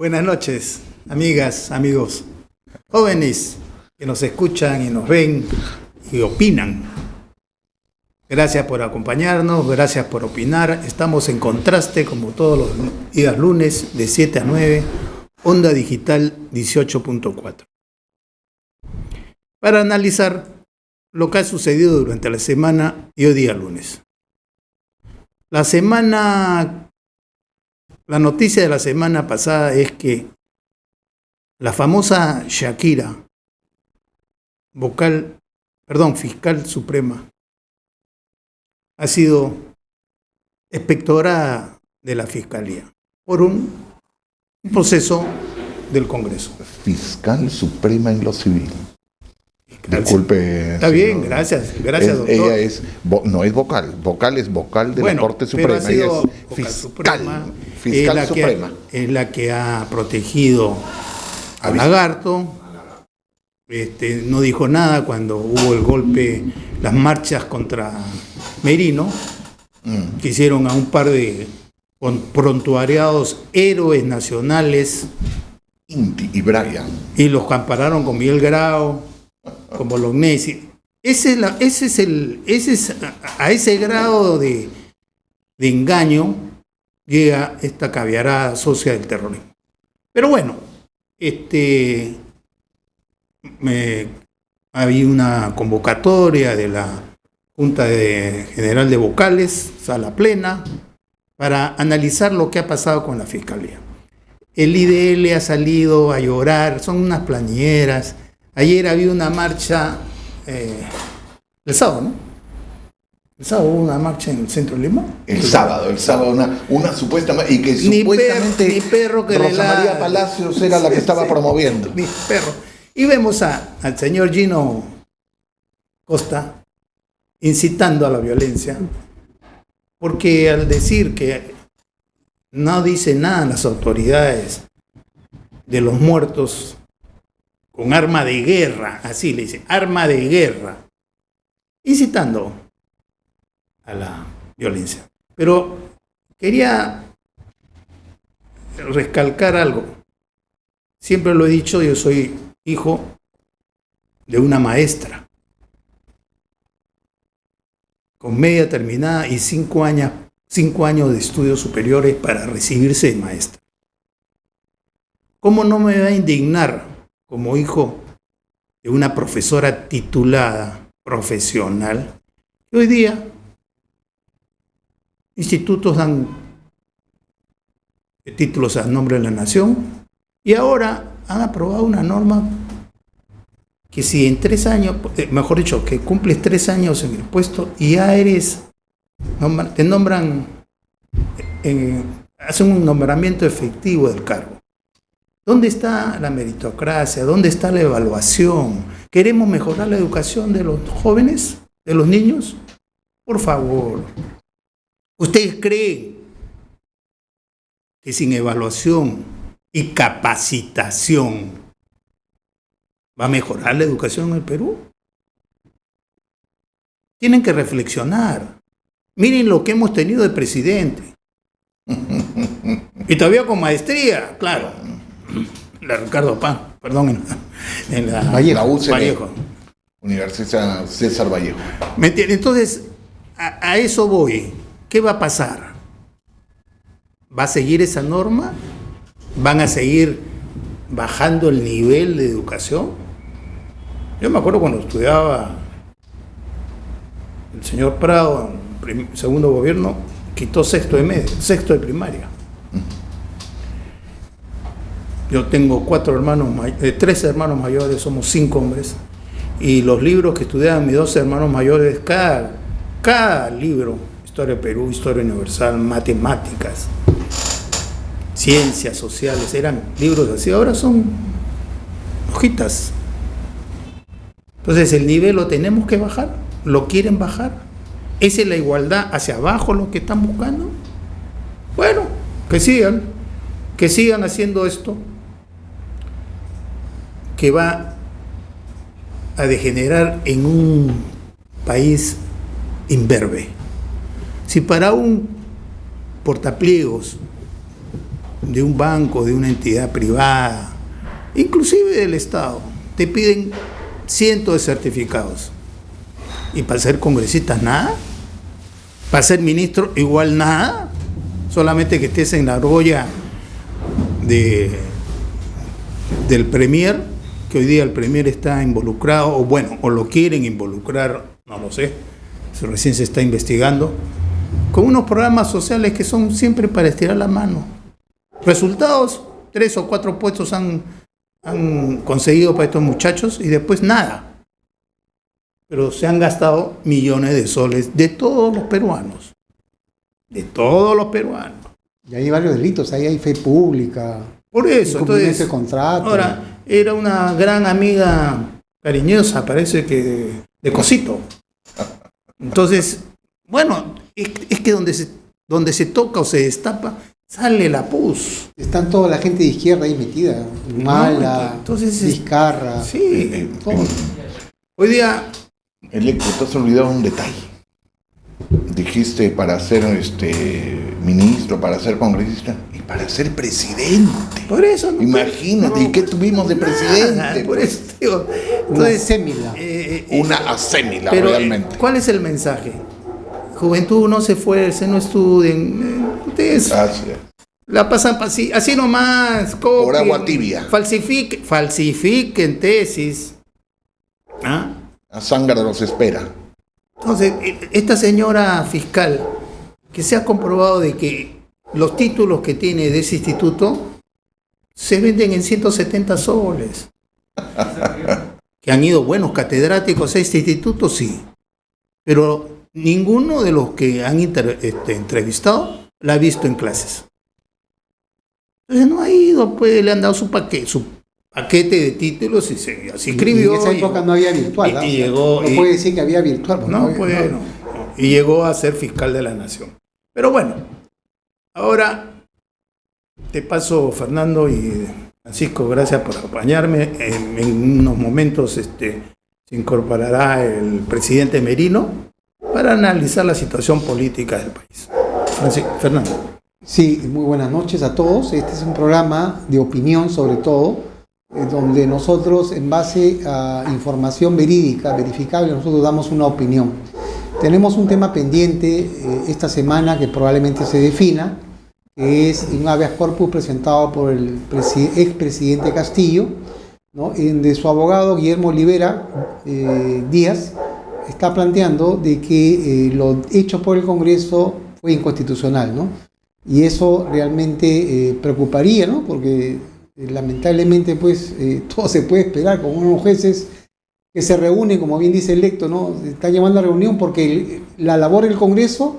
Buenas noches, amigas, amigos, jóvenes que nos escuchan y nos ven y opinan. Gracias por acompañarnos, gracias por opinar. Estamos en Contraste, como todos los días lunes, de 7 a 9, Onda Digital 18.4. Para analizar lo que ha sucedido durante la semana y hoy día lunes. La noticia de la semana pasada es que la famosa Shakira, fiscal suprema, ha sido inspectora de la Fiscalía por un proceso del Congreso. Fiscal suprema en lo civil. Disculpe. Está bien, gracias, doctor. Ella no es vocal es vocal de la Corte Suprema. Ella es fiscal suprema. Es la que ha protegido a Lagarto. No dijo nada cuando hubo el golpe, las marchas contra Merino, que hicieron a un par de prontuariados héroes nacionales. Inti y Brian. Y los compararon con Miguel Grau, con Bolognesi. A ese grado de engaño llega esta caviarada socia del terrorismo. Pero bueno, había una convocatoria de la Junta General de Vocales, sala plena, para analizar lo que ha pasado con la Fiscalía. El IDL ha salido a llorar, son unas plañeras. Ayer había una marcha, el sábado, ¿no? El sábado hubo una marcha en el centro de Lima. El sábado, una supuesta, y que supuestamente ni perro que Rosa María Palacios era la que estaba promoviendo. Ni perro. Y vemos al señor Gino Costa incitando a la violencia, porque al decir que no dice nada las autoridades de los muertos con arma de guerra, así le dicen, arma de guerra, incitando a la violencia. Pero quería recalcar algo. Siempre lo he dicho, yo soy hijo de una maestra con media terminada y 5 años de estudios superiores para recibirse de maestra. ¿Cómo no me va a indignar como hijo de una profesora titulada profesional que hoy día institutos dan títulos a nombre de la nación y ahora han aprobado una norma que si en 3 años, mejor dicho, que cumples 3 años en el puesto y ya te nombran, hacen un nombramiento efectivo del cargo. ¿Dónde está la meritocracia? ¿Dónde está la evaluación? ¿Queremos mejorar la educación de los jóvenes, de los niños? Por favor. ¿Ustedes creen que sin evaluación y capacitación va a mejorar la educación en el Perú? Tienen que reflexionar. Miren lo que hemos tenido de presidente. Y todavía con maestría, claro. La Ricardo Pan, perdón, en la Vallejo. Universidad César Vallejo. ¿Me entiendes? Entonces, a eso voy. ¿Qué va a pasar? ¿Va a seguir esa norma? ¿Van a seguir bajando el nivel de educación? Yo me acuerdo cuando estudiaba el señor Prado, en el segundo gobierno, quitó sexto de primaria. Yo tengo 3 hermanos mayores, somos 5 hombres, y los libros que estudiaban mis 2 hermanos mayores, cada libro, Historia de Perú, Historia Universal, Matemáticas, Ciencias Sociales, eran libros así, ahora son hojitas. Entonces el nivel lo tenemos que bajar, lo quieren bajar. ¿Esa es la igualdad hacia abajo lo que están buscando? Bueno, que sigan haciendo esto, que va a degenerar en un país imberbe. Si para un portapliegos de un banco, de una entidad privada, inclusive del Estado, te piden cientos de certificados. Y para ser congresistas, nada. Para ser ministro, igual nada. Solamente que estés en la argolla del Premier, que hoy día el Premier está involucrado, o lo quieren involucrar, no lo sé, eso recién se está investigando, con unos programas sociales que son siempre para estirar la mano. Resultados, 3 o 4 puestos han conseguido para estos muchachos y después nada. Pero se han gastado millones de soles de todos los peruanos. De todos los peruanos. Y hay varios delitos, ahí hay fe pública. Por eso, entonces, de contrato. ahora, era una gran amiga cariñosa, parece que de Cosito. Entonces, bueno, es que donde se toca o se destapa, sale la pus. Están toda la gente de izquierda ahí metida. Mala, entonces, Vizcarra. Sí, todo. Hoy día... Electo, te has olvidado un detalle. Dijiste para ser ministro, para ser congresista y para ser presidente. Por eso no. Imagínate, ¿y qué tuvimos de presidente? Nada, por eso, digo, Una acémila. Una acémila, pero, realmente. ¿cuál es el mensaje? Juventud, no se esfuercen, no estudien. Ustedes la pasan así nomás. Copien, por agua tibia. Falsifiquen tesis. ¿Ah? A Zángara los espera. Entonces, esta señora fiscal, que se ha comprobado de que los títulos que tiene de ese instituto se venden en 170 soles. Que han ido buenos catedráticos a este instituto, sí. Pero ninguno de los que han entrevistado la ha visto en clases. Entonces no ha ido, pues le han dado su paquete de títulos y se inscribió. Y en esa época no había virtual. Y llegó, no puede decir que había virtual. No. Y llegó a ser fiscal de la nación. Pero bueno, ahora te paso, Fernando y Francisco, gracias por acompañarme. En unos momentos se incorporará el presidente Merino para analizar la situación política del país. Fernando. Sí, muy buenas noches a todos. Este es un programa de opinión sobre todo, donde nosotros, en base a información verídica, verificable, nosotros damos una opinión. Tenemos un tema pendiente esta semana que probablemente se defina, que es un habeas corpus presentado por el expresidente Castillo, ¿no? De su abogado Guillermo Olivera Díaz, está planteando de que lo hecho por el Congreso fue inconstitucional, ¿no? Y eso realmente preocuparía, ¿no? Porque lamentablemente pues todo se puede esperar con unos jueces que se reúnen, como bien dice Electo, ¿no? Se está llamando a reunión porque la labor del Congreso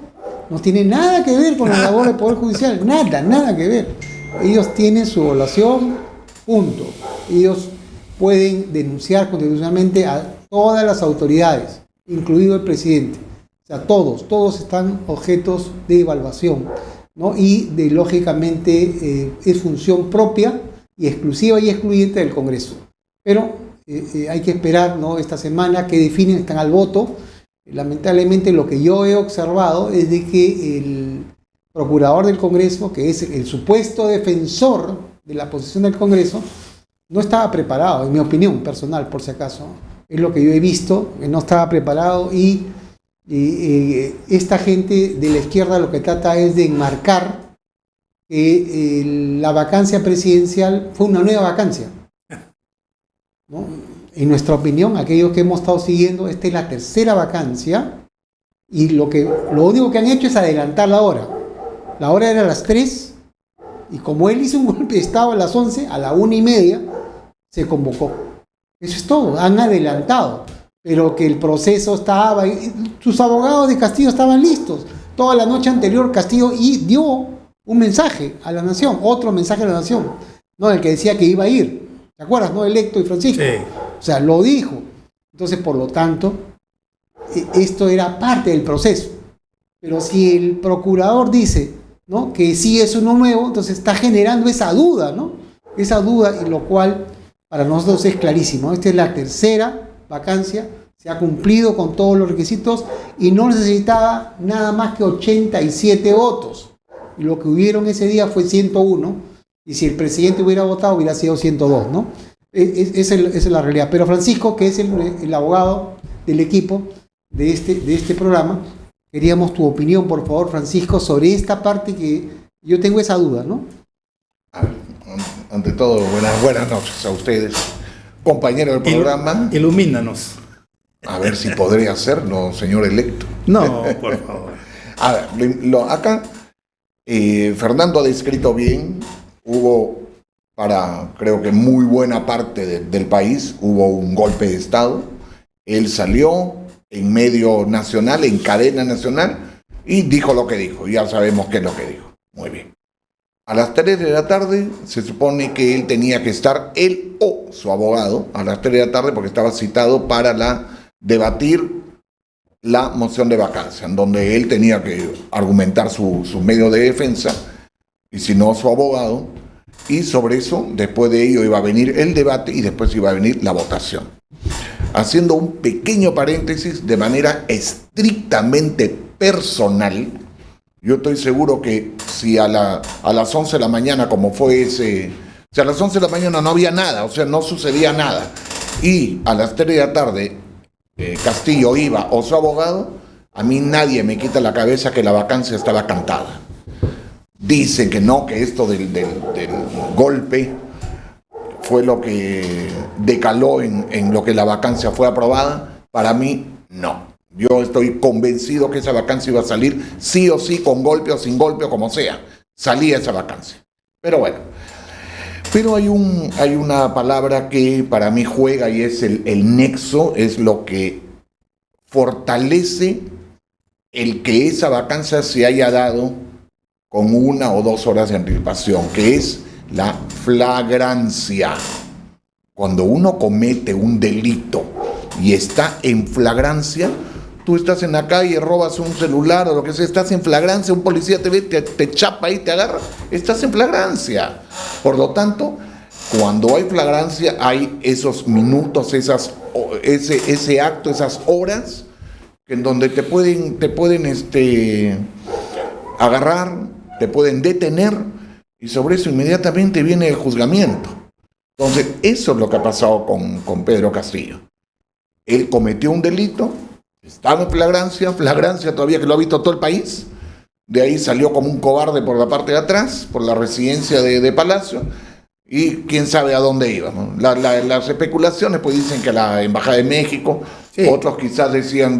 no tiene nada que ver con la labor del Poder Judicial, nada que ver. Ellos tienen su evaluación, punto. Ellos pueden denunciar constitucionalmente a todas las autoridades, incluido el presidente. O sea, todos están objetos de evaluación, ¿no? Y lógicamente es función propia y exclusiva y excluyente del Congreso. Pero hay que esperar, ¿no? Esta semana que definen, están al voto. Lamentablemente lo que yo he observado es de que el procurador del Congreso, que es el supuesto defensor de la posición del Congreso, no estaba preparado, en mi opinión personal, por si acaso. Es lo que yo he visto, que no estaba preparado y esta gente de la izquierda lo que trata es de enmarcar que la vacancia presidencial fue una nueva vacancia, ¿no? En nuestra opinión, aquellos que hemos estado siguiendo, esta es la tercera vacancia y lo único que han hecho es adelantar la hora. La hora era a las 3 y como él hizo un golpe de estado a las 11, a la 1:30 se convocó. Eso es todo, han adelantado. Pero que el proceso estaba, sus abogados de Castillo estaban listos. Toda la noche anterior Castillo dio un mensaje a la nación, otro mensaje a la nación, ¿no? El que decía que iba a ir. ¿Te acuerdas, no? Electo y Francisco. Sí. O sea, lo dijo. Entonces, por lo tanto, esto era parte del proceso. Pero si el procurador dice, ¿no?, que sí es uno nuevo, entonces está generando esa duda, ¿no? Esa duda, y lo cual para nosotros es clarísimo. Esta es la tercera vacancia, se ha cumplido con todos los requisitos y no necesitaba nada más que 87 votos. Y lo que hubieron ese día fue 101, Y si el presidente hubiera votado, hubiera sido 102, ¿no? Esa es la realidad. Pero Francisco, que es el abogado del equipo de este programa, queríamos tu opinión, por favor, Francisco, sobre esta parte que yo tengo esa duda, ¿no? A ver, ante todo, buenas noches a ustedes, compañeros del programa. Ilumínanos. A ver si podré hacerlo, señor electo. No, por favor. A ver, acá Fernando ha descrito bien, creo que muy buena parte del país, hubo un golpe de Estado. Él salió en medio nacional, en cadena nacional, y dijo lo que dijo. Ya sabemos qué es lo que dijo. Muy bien. A las 3 de la tarde se supone que él tenía que estar, él o su abogado, a las 3 de la tarde, porque estaba citado para debatir la moción de vacancia, en donde él tenía que argumentar su medio de defensa, y si no, su abogado, y sobre eso, después de ello iba a venir el debate y después iba a venir la votación. Haciendo un pequeño paréntesis, de manera estrictamente personal, yo estoy seguro que si a las 11 de la mañana, como fue si a las 11 de la mañana no había nada, o sea, no sucedía nada, y a las 3 de la tarde Castillo iba o su abogado, a mí nadie me quita la cabeza que la vacancia estaba cantada. Dicen que no, que esto del golpe fue lo que decaló en lo que la vacancia fue aprobada. Para mí, no. Yo estoy convencido que esa vacancia iba a salir sí o sí, con golpe o sin golpe o como sea. Salía esa vacancia. Pero bueno. Pero hay una palabra que para mí juega y es el nexo, es lo que fortalece el que esa vacancia se haya dado con 1 o 2 horas de anticipación, que es la flagrancia. Cuando uno comete un delito y está en flagrancia, tú estás en la calle, robas un celular o lo que sea, estás en flagrancia, un policía te ve, te chapa y te agarra, estás en flagrancia. Por lo tanto, cuando hay flagrancia, hay esos minutos, ese acto, esas horas, en donde te pueden agarrar, te pueden detener, y sobre eso inmediatamente viene el juzgamiento. Entonces, eso es lo que ha pasado con Pedro Castillo. Él cometió un delito, estaba en flagrancia todavía que lo ha visto todo el país. De ahí salió como un cobarde por la parte de atrás, por la residencia de Palacio, y quién sabe a dónde iba, ¿no? Las especulaciones pues dicen que la Embajada de México, sí. Otros quizás decían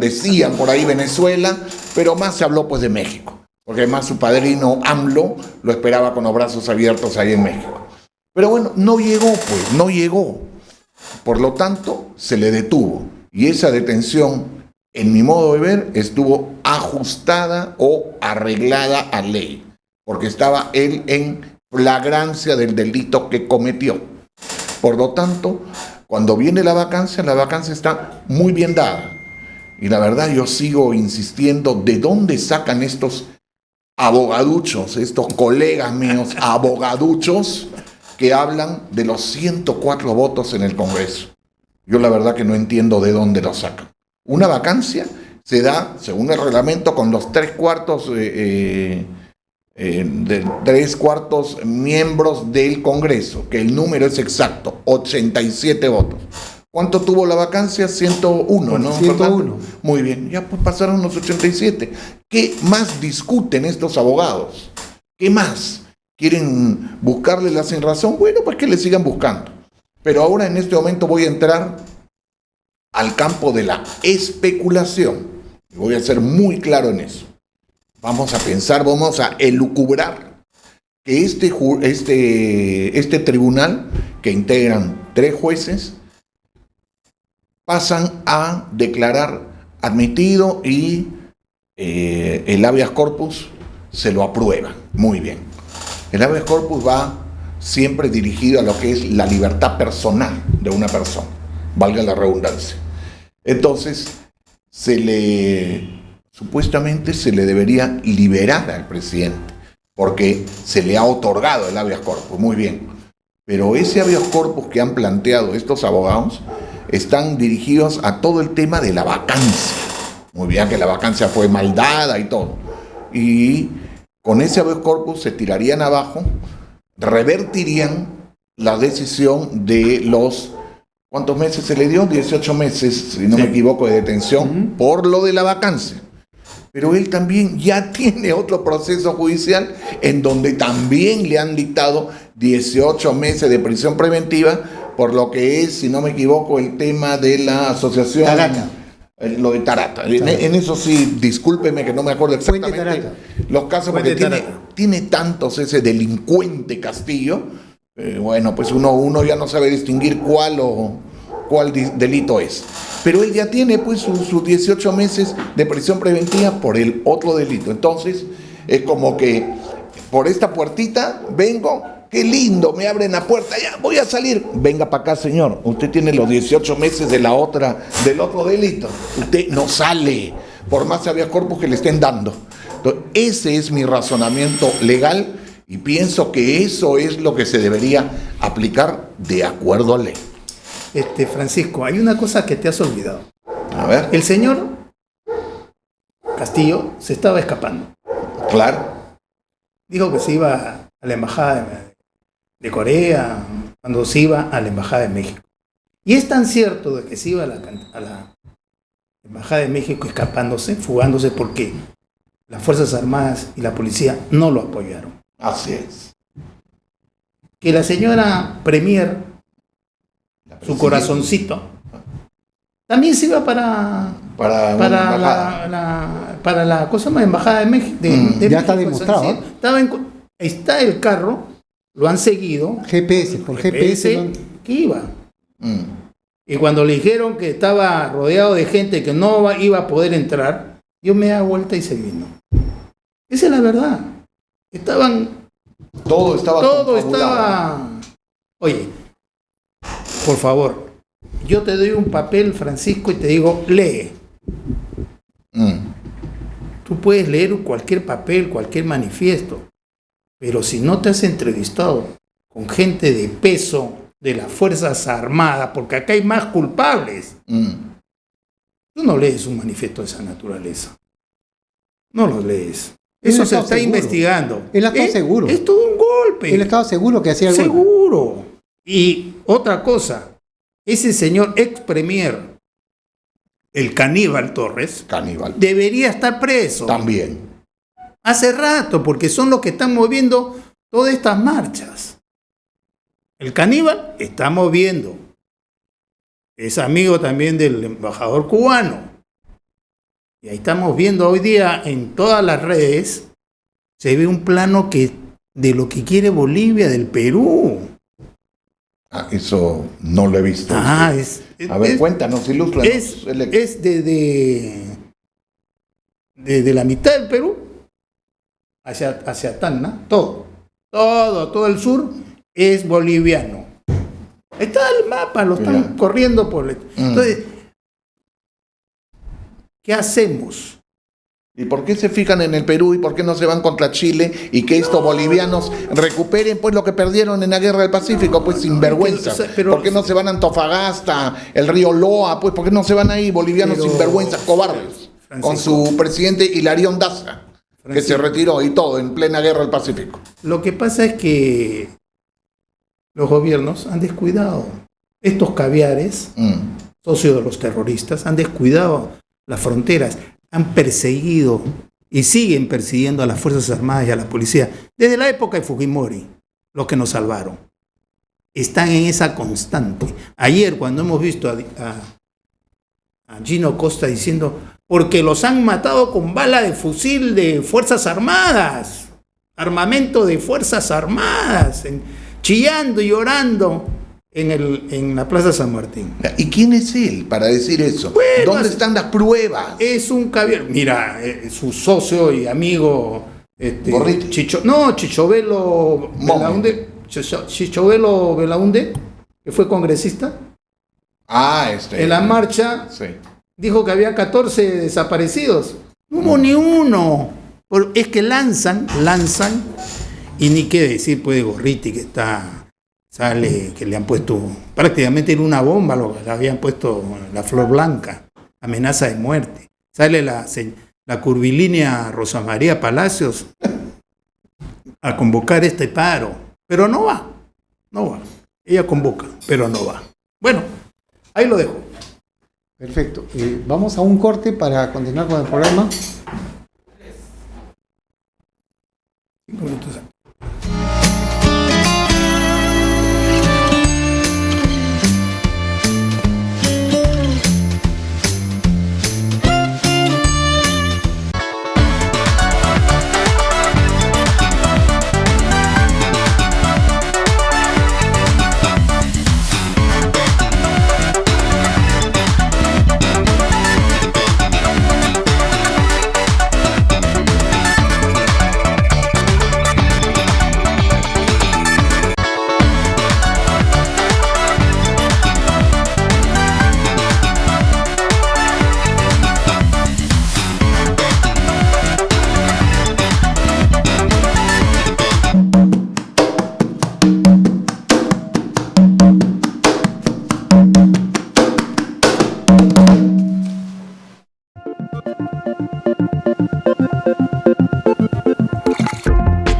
por ahí Venezuela, pero más se habló pues de México, porque además su padrino AMLO lo esperaba con los brazos abiertos ahí en México. Pero bueno, no llegó. Por lo tanto, se le detuvo, y esa detención, en mi modo de ver, estuvo ajustada o arreglada a ley, porque estaba él en flagrancia del delito que cometió. Por lo tanto, cuando viene la vacancia está muy bien dada. Y la verdad yo sigo insistiendo, ¿de dónde sacan estos abogaduchos, estos colegas míos abogaduchos que hablan de los 104 votos en el Congreso? Yo la verdad que no entiendo de dónde los sacan. Una vacancia se da, según el reglamento, con los 3/4 de 3/4 miembros del Congreso, que el número es exacto, 87 votos. ¿Cuánto tuvo la vacancia? 101, ¿no? 101. Muy bien, ya pues pasaron los 87. ¿Qué más discuten estos abogados? ¿Qué más? ¿Quieren buscarle la sin razón? Bueno, pues que le sigan buscando. Pero ahora en este momento voy a entrar al campo de la especulación. Voy a ser muy claro en eso. Vamos a pensar, vamos a elucubrar que este tribunal, que integran 3 jueces, pasan a declarar admitido y el habeas corpus se lo aprueba. Muy bien. El habeas corpus va siempre dirigido a lo que es la libertad personal de una persona, valga la redundancia. Entonces, supuestamente se le debería liberar al presidente, porque se le ha otorgado el habeas corpus, muy bien. Pero ese habeas corpus que han planteado estos abogados están dirigidos a todo el tema de la vacancia. Muy bien, que la vacancia fue mal dada y todo. Y con ese habeas corpus se tirarían abajo revertirían la decisión de los... ¿Cuántos meses se le dio? 18 meses, si no me equivoco, de detención por lo de la vacancia. Pero él también ya tiene otro proceso judicial en donde también le han dictado 18 meses de prisión preventiva por lo que es, si no me equivoco, el tema de la asociación... Tarata. Lo de Tarata. En eso sí, discúlpeme que no me acuerdo exactamente Tarata. los casos, porque tiene tantos ese delincuente Castillo, bueno, pues uno ya no sabe distinguir cuál delito es. Pero él ya tiene pues sus 18 meses de prisión preventiva por el otro delito. Entonces, es como que por esta puertita vengo, qué lindo, me abren la puerta, ya voy a salir. Venga para acá, señor. Usted tiene los 18 meses del otro delito. Usted no sale, por más habeas corpus que le estén dando. Entonces, ese es mi razonamiento legal y pienso que eso es lo que se debería aplicar de acuerdo a ley. Francisco, hay una cosa que te has olvidado. A ver. El señor Castillo se estaba escapando. Claro. Dijo que se iba a la embajada de Corea, cuando se iba a la embajada de México. Y es tan cierto de que se iba a la embajada de México escapándose, fugándose, porque las Fuerzas Armadas y la policía no lo apoyaron. Así es. Que la señora Premier, su corazoncito, también se iba para la cosa más embajada de México. Ya está demostrado. Sí, está el carro, lo han seguido. Por GPS. Que iba. Y cuando le dijeron que estaba rodeado de gente que no iba a poder entrar, yo me da vuelta y se vino. Esa es la verdad. Todo estaba. Oye, por favor, yo te doy un papel, Francisco, y te digo, lee. Tú puedes leer cualquier papel, cualquier manifiesto, pero si no te has entrevistado con gente de peso de las Fuerzas Armadas, porque acá hay más culpables, tú no lees un manifiesto de esa naturaleza. No lo lees. Eso se está investigando. Él estaba seguro. Es todo un golpe. Él estaba seguro que hacía algo. Seguro. Y otra cosa, ese señor ex premier, el Caníbal Torres, debería estar preso. También. Hace rato, porque son los que están moviendo todas estas marchas. El Caníbal está moviendo. Es amigo también del embajador cubano. Y ahí estamos viendo hoy día en todas las redes, se ve un plano de lo que quiere Bolivia, del Perú. Eso no lo he visto. A ver, cuéntanos, ilústranos. Es desde la mitad del Perú hacia Tacna, todo el sur es boliviano. Está el mapa, lo están corriendo por... Entonces, ¿qué hacemos? ¿Y por qué se fijan en el Perú y por qué no se van contra Chile y que estos bolivianos recuperen pues lo que perdieron en la Guerra del Pacífico, pues sin vergüenza? ¿Por qué no se van a Antofagasta, el río Loa, pues por qué no se van ahí bolivianos sin vergüenza, cobardes, Francisco, con su presidente Hilarión Daza, que se retiró y todo en plena Guerra del Pacífico? Lo que pasa es que los gobiernos han descuidado. Estos caviares, socios de los terroristas, han descuidado las fronteras. Han perseguido y siguen persiguiendo a las Fuerzas Armadas y a la policía desde la época de Fujimori, los que nos salvaron. Están en esa constante. Ayer, cuando hemos visto a Gino Costa diciendo, porque los han matado con bala de fusil de Fuerzas Armadas, armamento de Fuerzas Armadas, chillando y llorando en la Plaza San Martín. ¿Y quién es él para decir eso? Bueno, ¿dónde están las pruebas? Es un caviar. Mira, su socio y amigo Chichovelo Belaunde, que fue congresista. En la marcha dijo que había 14 desaparecidos. No hubo ni uno. Es que lanzan, y ni qué decir, pues, de Gorriti, que sale, que le han puesto, prácticamente era una bomba, le habían puesto la flor blanca, amenaza de muerte. Sale la curvilínea Rosa María Palacios a convocar este paro. pero no va. Ella convoca, pero no va. Bueno, ahí lo dejo. Perfecto. Vamos a un corte para continuar con el programa. 5 minutos.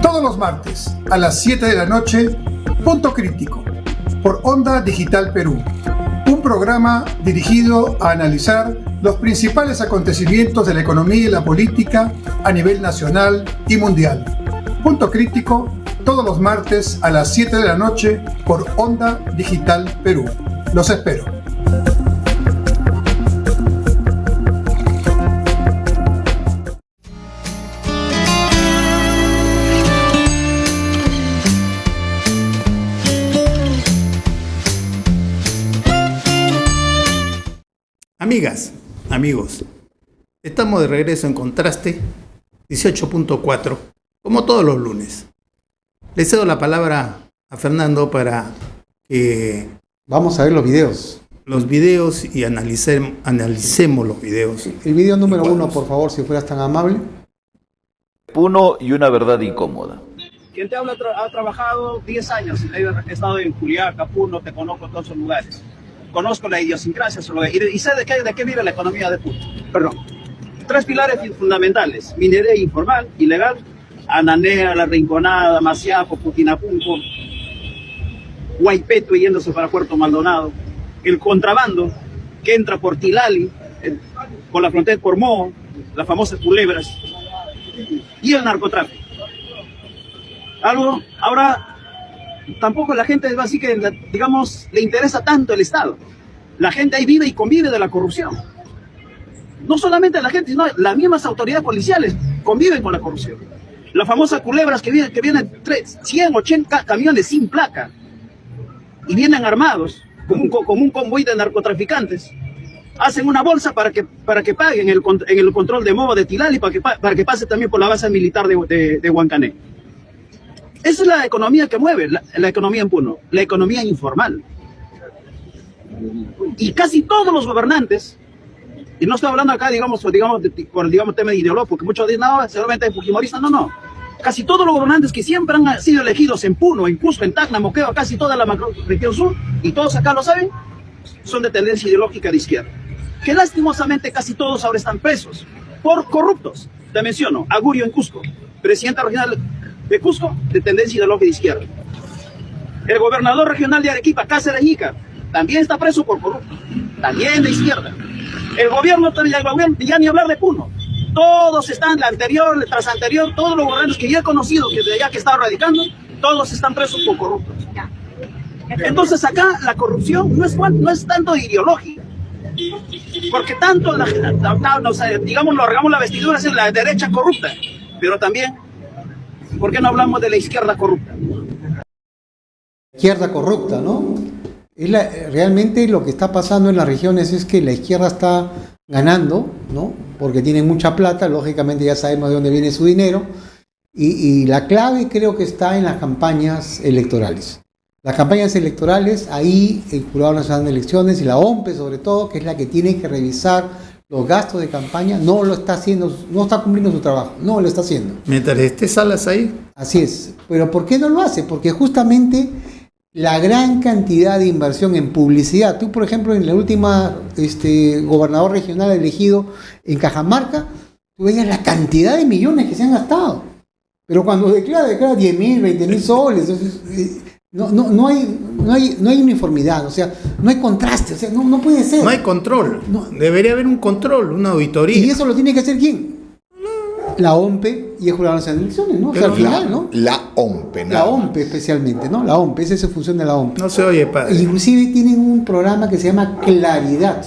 Todos los martes a las 7 de la noche, Punto Crítico, por Onda Digital Perú. Un programa dirigido a analizar los principales acontecimientos de la economía y la política a nivel nacional y mundial. Punto Crítico, todos los martes a las 7 de la noche, por Onda Digital Perú. Los espero. Amigas, amigos, estamos de regreso en Contraste 18.4, como todos los lunes. Le cedo la palabra a Fernando para que Vamos a ver los videos. los videos y analicemos los videos. El video número ¿Y 1, cuáles? por favor, si fueras tan amable. Puno y una verdad incómoda. Quien te habla ha trabajado 10 años, he estado en Juliaca, Puno, te conozco todos esos lugares. Conozco la idiosincrasia y sé de qué vive la economía de Puno. Perdón. 3 pilares fundamentales: minería informal, ilegal, Ananea, La Rinconada, Masiaco, Putinapunco, Huaypeto yéndose para Puerto Maldonado, el contrabando que entra por Tilali, por la frontera por Moho, las famosas culebras, y el narcotráfico. Ahora, tampoco la gente es así que, digamos, le interesa tanto el Estado. La gente ahí vive y convive de la corrupción. No solamente la gente, sino las mismas autoridades policiales conviven con la corrupción. Las famosas culebras que vienen 180 camiones sin placa y vienen armados como un convoy de narcotraficantes. Hacen una bolsa para que paguen en el control de Moho de Tilali, para que pase también por la base militar de Huancané. Esa es la economía que mueve, la economía en Puno, la economía informal. Y casi todos los gobernantes, y no estoy hablando acá, digamos tema ideológico, porque muchos dicen, no, seguramente fujimorista, no. Casi todos los gobernantes que siempre han sido elegidos en Puno, en Cusco, en Tacna, Moquegua, casi toda la macroregión sur, y todos acá lo saben, son de tendencia ideológica de izquierda. Que lastimosamente casi todos ahora están presos por corruptos. Te menciono, Agurio en Cusco, presidente regional de Cusco, de tendencia ideológica de izquierda. El gobernador regional de Arequipa, Cáceres Ñica, también está preso por corrupto, también de izquierda. El gobierno, ya ni hablar de Puno, todos están, la anterior, tras anterior, todos los gobernantes que yo he conocido, que de allá que estaba radicando, todos están presos por corruptos. Entonces acá la corrupción no es tanto ideológica, porque tanto, digamos, lo regamos la vestidura, es la derecha corrupta, pero también, ¿por qué no hablamos de la izquierda corrupta? Izquierda corrupta, ¿no? Realmente lo que está pasando en las regiones es que la izquierda está ganando, ¿no? Porque tienen mucha plata, lógicamente ya sabemos de dónde viene su dinero, y la clave creo que está en las campañas electorales. Las campañas electorales, ahí el Jurado Nacional de Elecciones y la OMPE sobre todo, que es la que tiene que revisar los gastos de campaña, no lo está haciendo, no está cumpliendo su trabajo, no lo está haciendo. Mientras esté Salas ahí, Así es, pero ¿por qué no lo hace? Porque justamente la gran cantidad de inversión en publicidad, tú por ejemplo en la última gobernador regional elegido en Cajamarca, tú veías la cantidad de millones que se han gastado. Pero cuando declara 10.000, 20.000 soles. Entonces, no hay uniformidad, o sea, no hay contraste, o sea, no puede ser. No hay control. No. Debería haber un control, una auditoría. ¿Y eso lo tiene que hacer quién? La OMPE y el Jurado Nacional de Elecciones, ¿no? O sea, al final, ¿no? La OMPE, La OMPE especialmente, ¿no? La OMPE, esa es su función de la OMPE. No se oye, padre. Inclusive tienen un programa que se llama Claridad.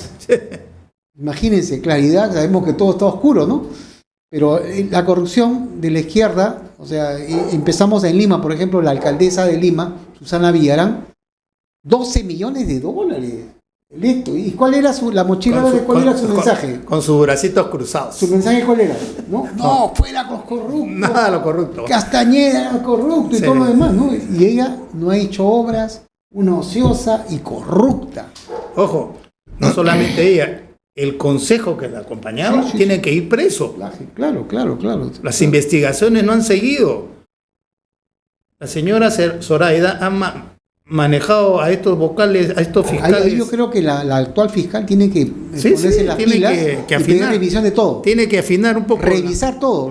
Imagínense, Claridad, sabemos que todo está oscuro, ¿no? Pero la corrupción de la izquierda, o sea, empezamos en Lima, por ejemplo, la alcaldesa de Lima, Susana Villarán, $12 millones. Electo. ¿Y cuál era la mochila? ¿Cuál era su mensaje? Con sus bracitos cruzados. ¿Su mensaje cuál era? No, fuera con los corruptos. Nada de lo corrupto. Castañeda era corrupto y Sí. todo lo demás, ¿no? Y ella no ha hecho obras, una ociosa y corrupta. Ojo, no solamente ella, el consejo que la acompañaba Sí. tiene que ir preso. Claro. Las investigaciones no han seguido. La señora Zoraida ha manejado a estos vocales, a estos fiscales. Ahí yo creo que la actual fiscal tiene que ponerse las tiene pilas que y pedir afinar. revisión de todo. Tiene que afinar un poco. Revisar todo.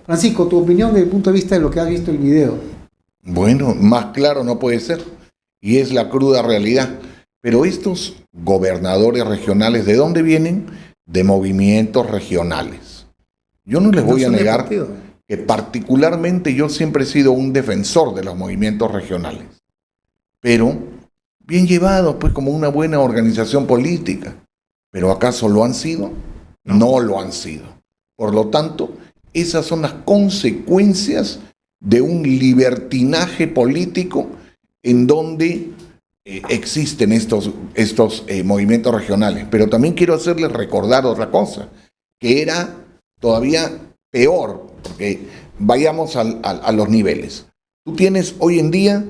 Francisco, tu opinión desde el punto de vista de lo que has visto el video. Bueno, más claro no puede ser. Y es la cruda realidad. Pero estos gobernadores regionales, ¿de dónde vienen? De movimientos regionales. Yo no les voy a son de negar partido. que particularmente yo siempre he sido un defensor de los movimientos regionales. Pero bien llevados, pues como una buena organización política. ¿Pero acaso lo han sido? No lo han sido. Por lo tanto, esas son las consecuencias de un libertinaje político en donde existen estos movimientos regionales. Pero también quiero hacerles recordar otra cosa, que era todavía peor, porque vayamos a los niveles. Tú tienes hoy en día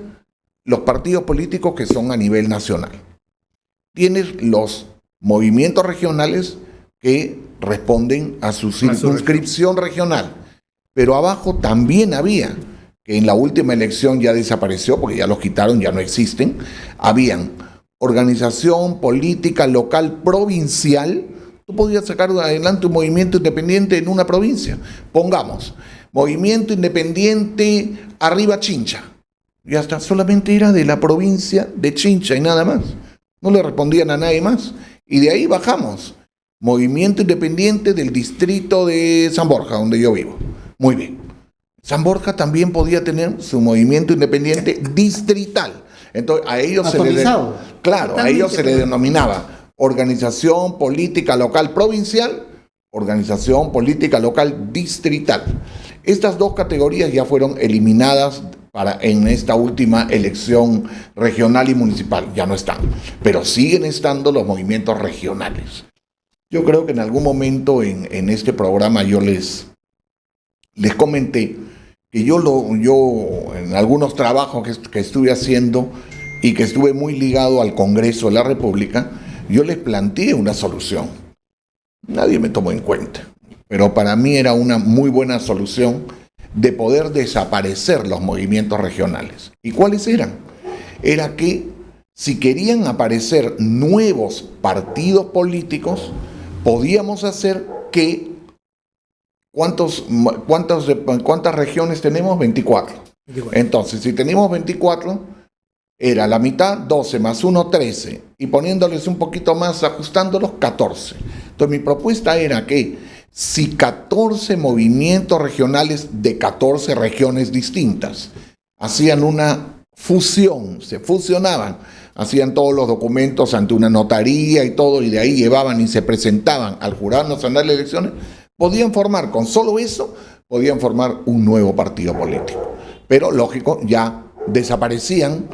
los partidos políticos que son a nivel nacional. Tienes los movimientos regionales que responden a su circunscripción regional. Pero abajo también había, que en la última elección ya desapareció, porque ya los quitaron, ya no existen, habían organización política local provincial. Tú podías sacar adelante un movimiento independiente en una provincia. Pongamos, movimiento independiente arriba Chincha. Y hasta solamente era de la provincia de Chincha y nada más. No le respondían a nadie más. Y de ahí bajamos. Movimiento independiente del distrito de San Borja, donde yo vivo. Muy bien. San Borja también podía tener su movimiento independiente distrital. Entonces a ellos se le denominaba organización política local provincial, organización política local distrital. Estas dos categorías ya fueron eliminadas en esta última elección regional y municipal. Ya no están, pero siguen estando los movimientos regionales. Yo creo que en algún momento en este programa yo les comenté que yo en algunos trabajos que estuve haciendo y que estuve muy ligado al Congreso de la República, yo les planteé una solución. Nadie me tomó en cuenta, pero para mí era una muy buena solución de poder desaparecer los movimientos regionales. ¿Y cuáles eran? Era que si querían aparecer nuevos partidos políticos, podíamos hacer que ¿cuántas regiones tenemos? 24. Entonces, si tenemos 24, era la mitad, 12 más 1, 13. Y poniéndoles un poquito más, ajustándolos, 14. Entonces, mi propuesta era que si 14 movimientos regionales de 14 regiones distintas hacían una fusión, se fusionaban, hacían todos los documentos ante una notaría y todo, y de ahí llevaban y se presentaban al Jurado Nacional de Elecciones, podían formar, con solo eso, podían formar un nuevo partido político. Pero, lógico, ya desaparecían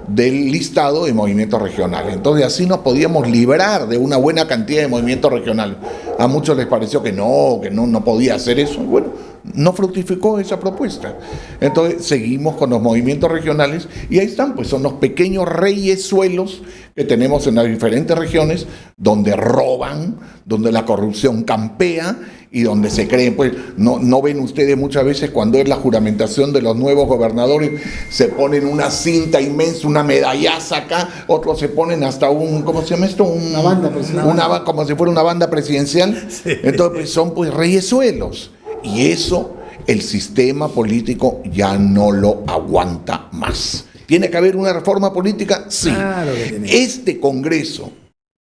del listado de movimientos regionales. Entonces así nos podíamos librar de una buena cantidad de movimientos regionales. A muchos les pareció que no podía hacer eso. Bueno, no fructificó esa propuesta. Entonces seguimos con los movimientos regionales y ahí están, pues son los pequeños reyesuelos que tenemos en las diferentes regiones donde roban, donde la corrupción campea y donde se creen, pues, no ven ustedes muchas veces cuando es la juramentación de los nuevos gobernadores, se ponen una cinta inmensa, una medallaza acá, otros se ponen hasta ¿cómo se llama esto? Una banda presidencial. Como si fuera una banda presidencial. Sí. Entonces, pues, son pues reyesuelos. Y eso el sistema político ya no lo aguanta más. ¿Tiene que haber una reforma política? Sí. Claro que tiene. Este Congreso,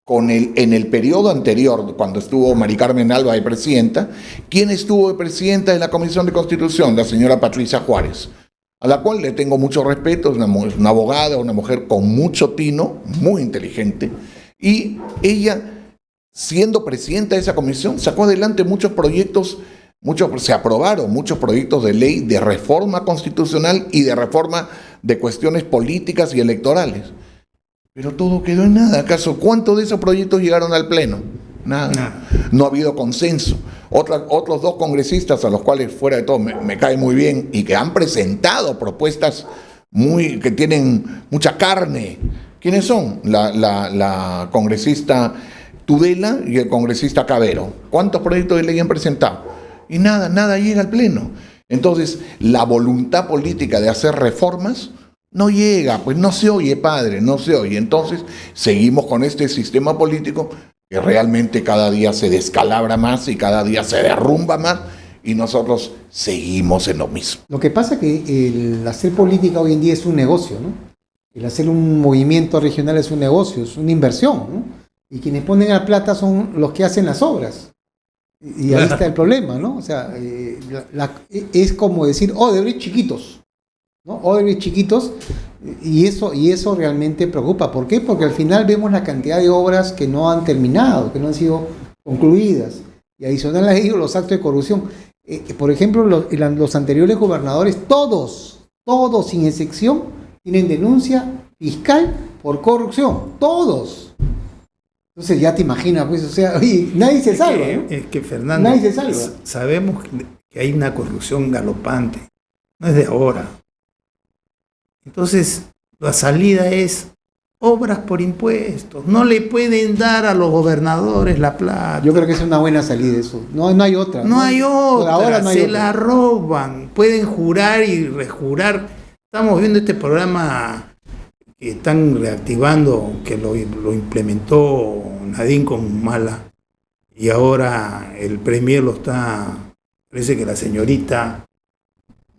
en el periodo anterior, cuando estuvo Mari Carmen Alba de presidenta, ¿quién estuvo de presidenta de la Comisión de Constitución? La señora Patricia Juárez, a la cual le tengo mucho respeto, es una abogada, una mujer con mucho tino, muy inteligente, y ella, siendo presidenta de esa comisión, sacó adelante muchos proyectos, se aprobaron muchos proyectos de ley de reforma constitucional y de reforma de cuestiones políticas y electorales. Pero todo quedó en nada. ¿Acaso cuántos de esos proyectos llegaron al Pleno? Nada. No ha habido consenso. Otros dos congresistas, a los cuales fuera de todo me cae muy bien y que han presentado propuestas que tienen mucha carne. ¿Quiénes son? La congresista Tudela y el congresista Cabero. ¿Cuántos proyectos de ley han presentado? Y nada llega al Pleno. Entonces, la voluntad política de hacer reformas no llega, pues no se oye, padre, no se oye. Entonces, seguimos con este sistema político que realmente cada día se descalabra más y cada día se derrumba más, y nosotros seguimos en lo mismo. Lo que pasa es que el hacer política hoy en día es un negocio, ¿no? El hacer un movimiento regional es un negocio, es una inversión, ¿no? Y quienes ponen la plata son los que hacen las obras. Y ahí está el problema, ¿no? O sea, es como decir, Odebrecht chiquitos, ¿no? Odebrecht chiquitos, y eso realmente preocupa. ¿Por qué? Porque al final vemos la cantidad de obras que no han terminado, que no han sido concluidas, y adicional a ello los actos de corrupción. Por ejemplo, los anteriores gobernadores, todos sin excepción, tienen denuncia fiscal por corrupción, todos. Entonces ya te imaginas, pues, o sea, oye, nadie se salva, ¿no? Es que Fernando, nadie se salva. Sabemos que hay una corrupción galopante, no es de ahora. Entonces, la salida es obras por impuestos. No le pueden dar a los gobernadores la plata. Yo creo que es una buena salida eso. No hay otra. No hay otra. Ahora no hay se otra. la roban. Pueden jurar y rejurar. Estamos viendo este programa que están reactivando, que lo implementó Nadine con Mala, y ahora el premier lo está, parece que la señorita...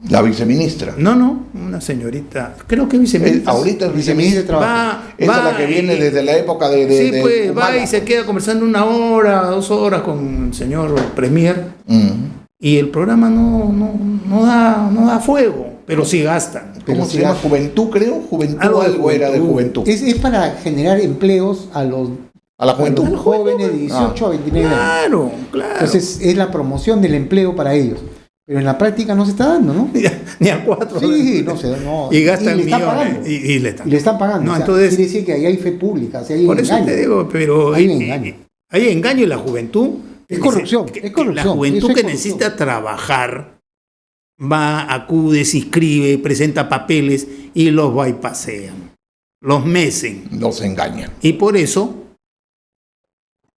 La viceministra. No, una señorita, creo que viceministra. Ahorita es viceministra. trabaja. Esa es la que viene desde la época de sí, pues Humala. va y se queda conversando 1 hora, 2 horas con el señor premier, y el programa no da fuego, pero sí gasta. ¿Cómo se llama? Juventud, creo. Algo era de juventud. Es para generar empleos a la juventud. los jóvenes de 18 a 29 años. Claro. Entonces es la promoción del empleo para ellos. Pero en la práctica no se está dando, ¿no? Ni a 4. Sí, no se da. No. Y gastan le están millones. pagando. Y le están pagando. No, O sea, entonces, quiere decir que ahí hay fe pública. O sea, hay por eso engaño. te digo, pero Hay engaño. hay engaño, y la juventud. Es corrupción. que Es corrupción. La juventud Eso es que corrupción. necesita trabajar va, acude, se inscribe, presenta papeles y los bypasean, los mecen. Los engañan. Y por eso,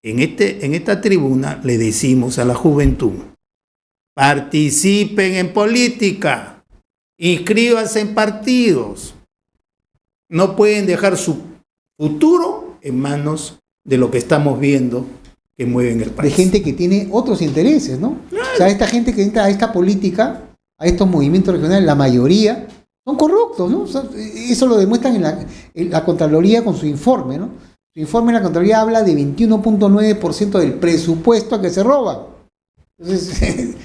en esta tribuna le decimos a la juventud: participen en política, inscríbanse en partidos. No pueden dejar su futuro en manos de lo que estamos viendo que mueven el De país. gente que tiene otros intereses, ¿no? O sea, esta gente que entra a esta política, a estos movimientos regionales, la mayoría son corruptos, ¿no? O sea, eso lo demuestran en la Contraloría con su informe, ¿no? Su informe en la Contraloría habla de 21.9% del presupuesto que se roba. Entonces,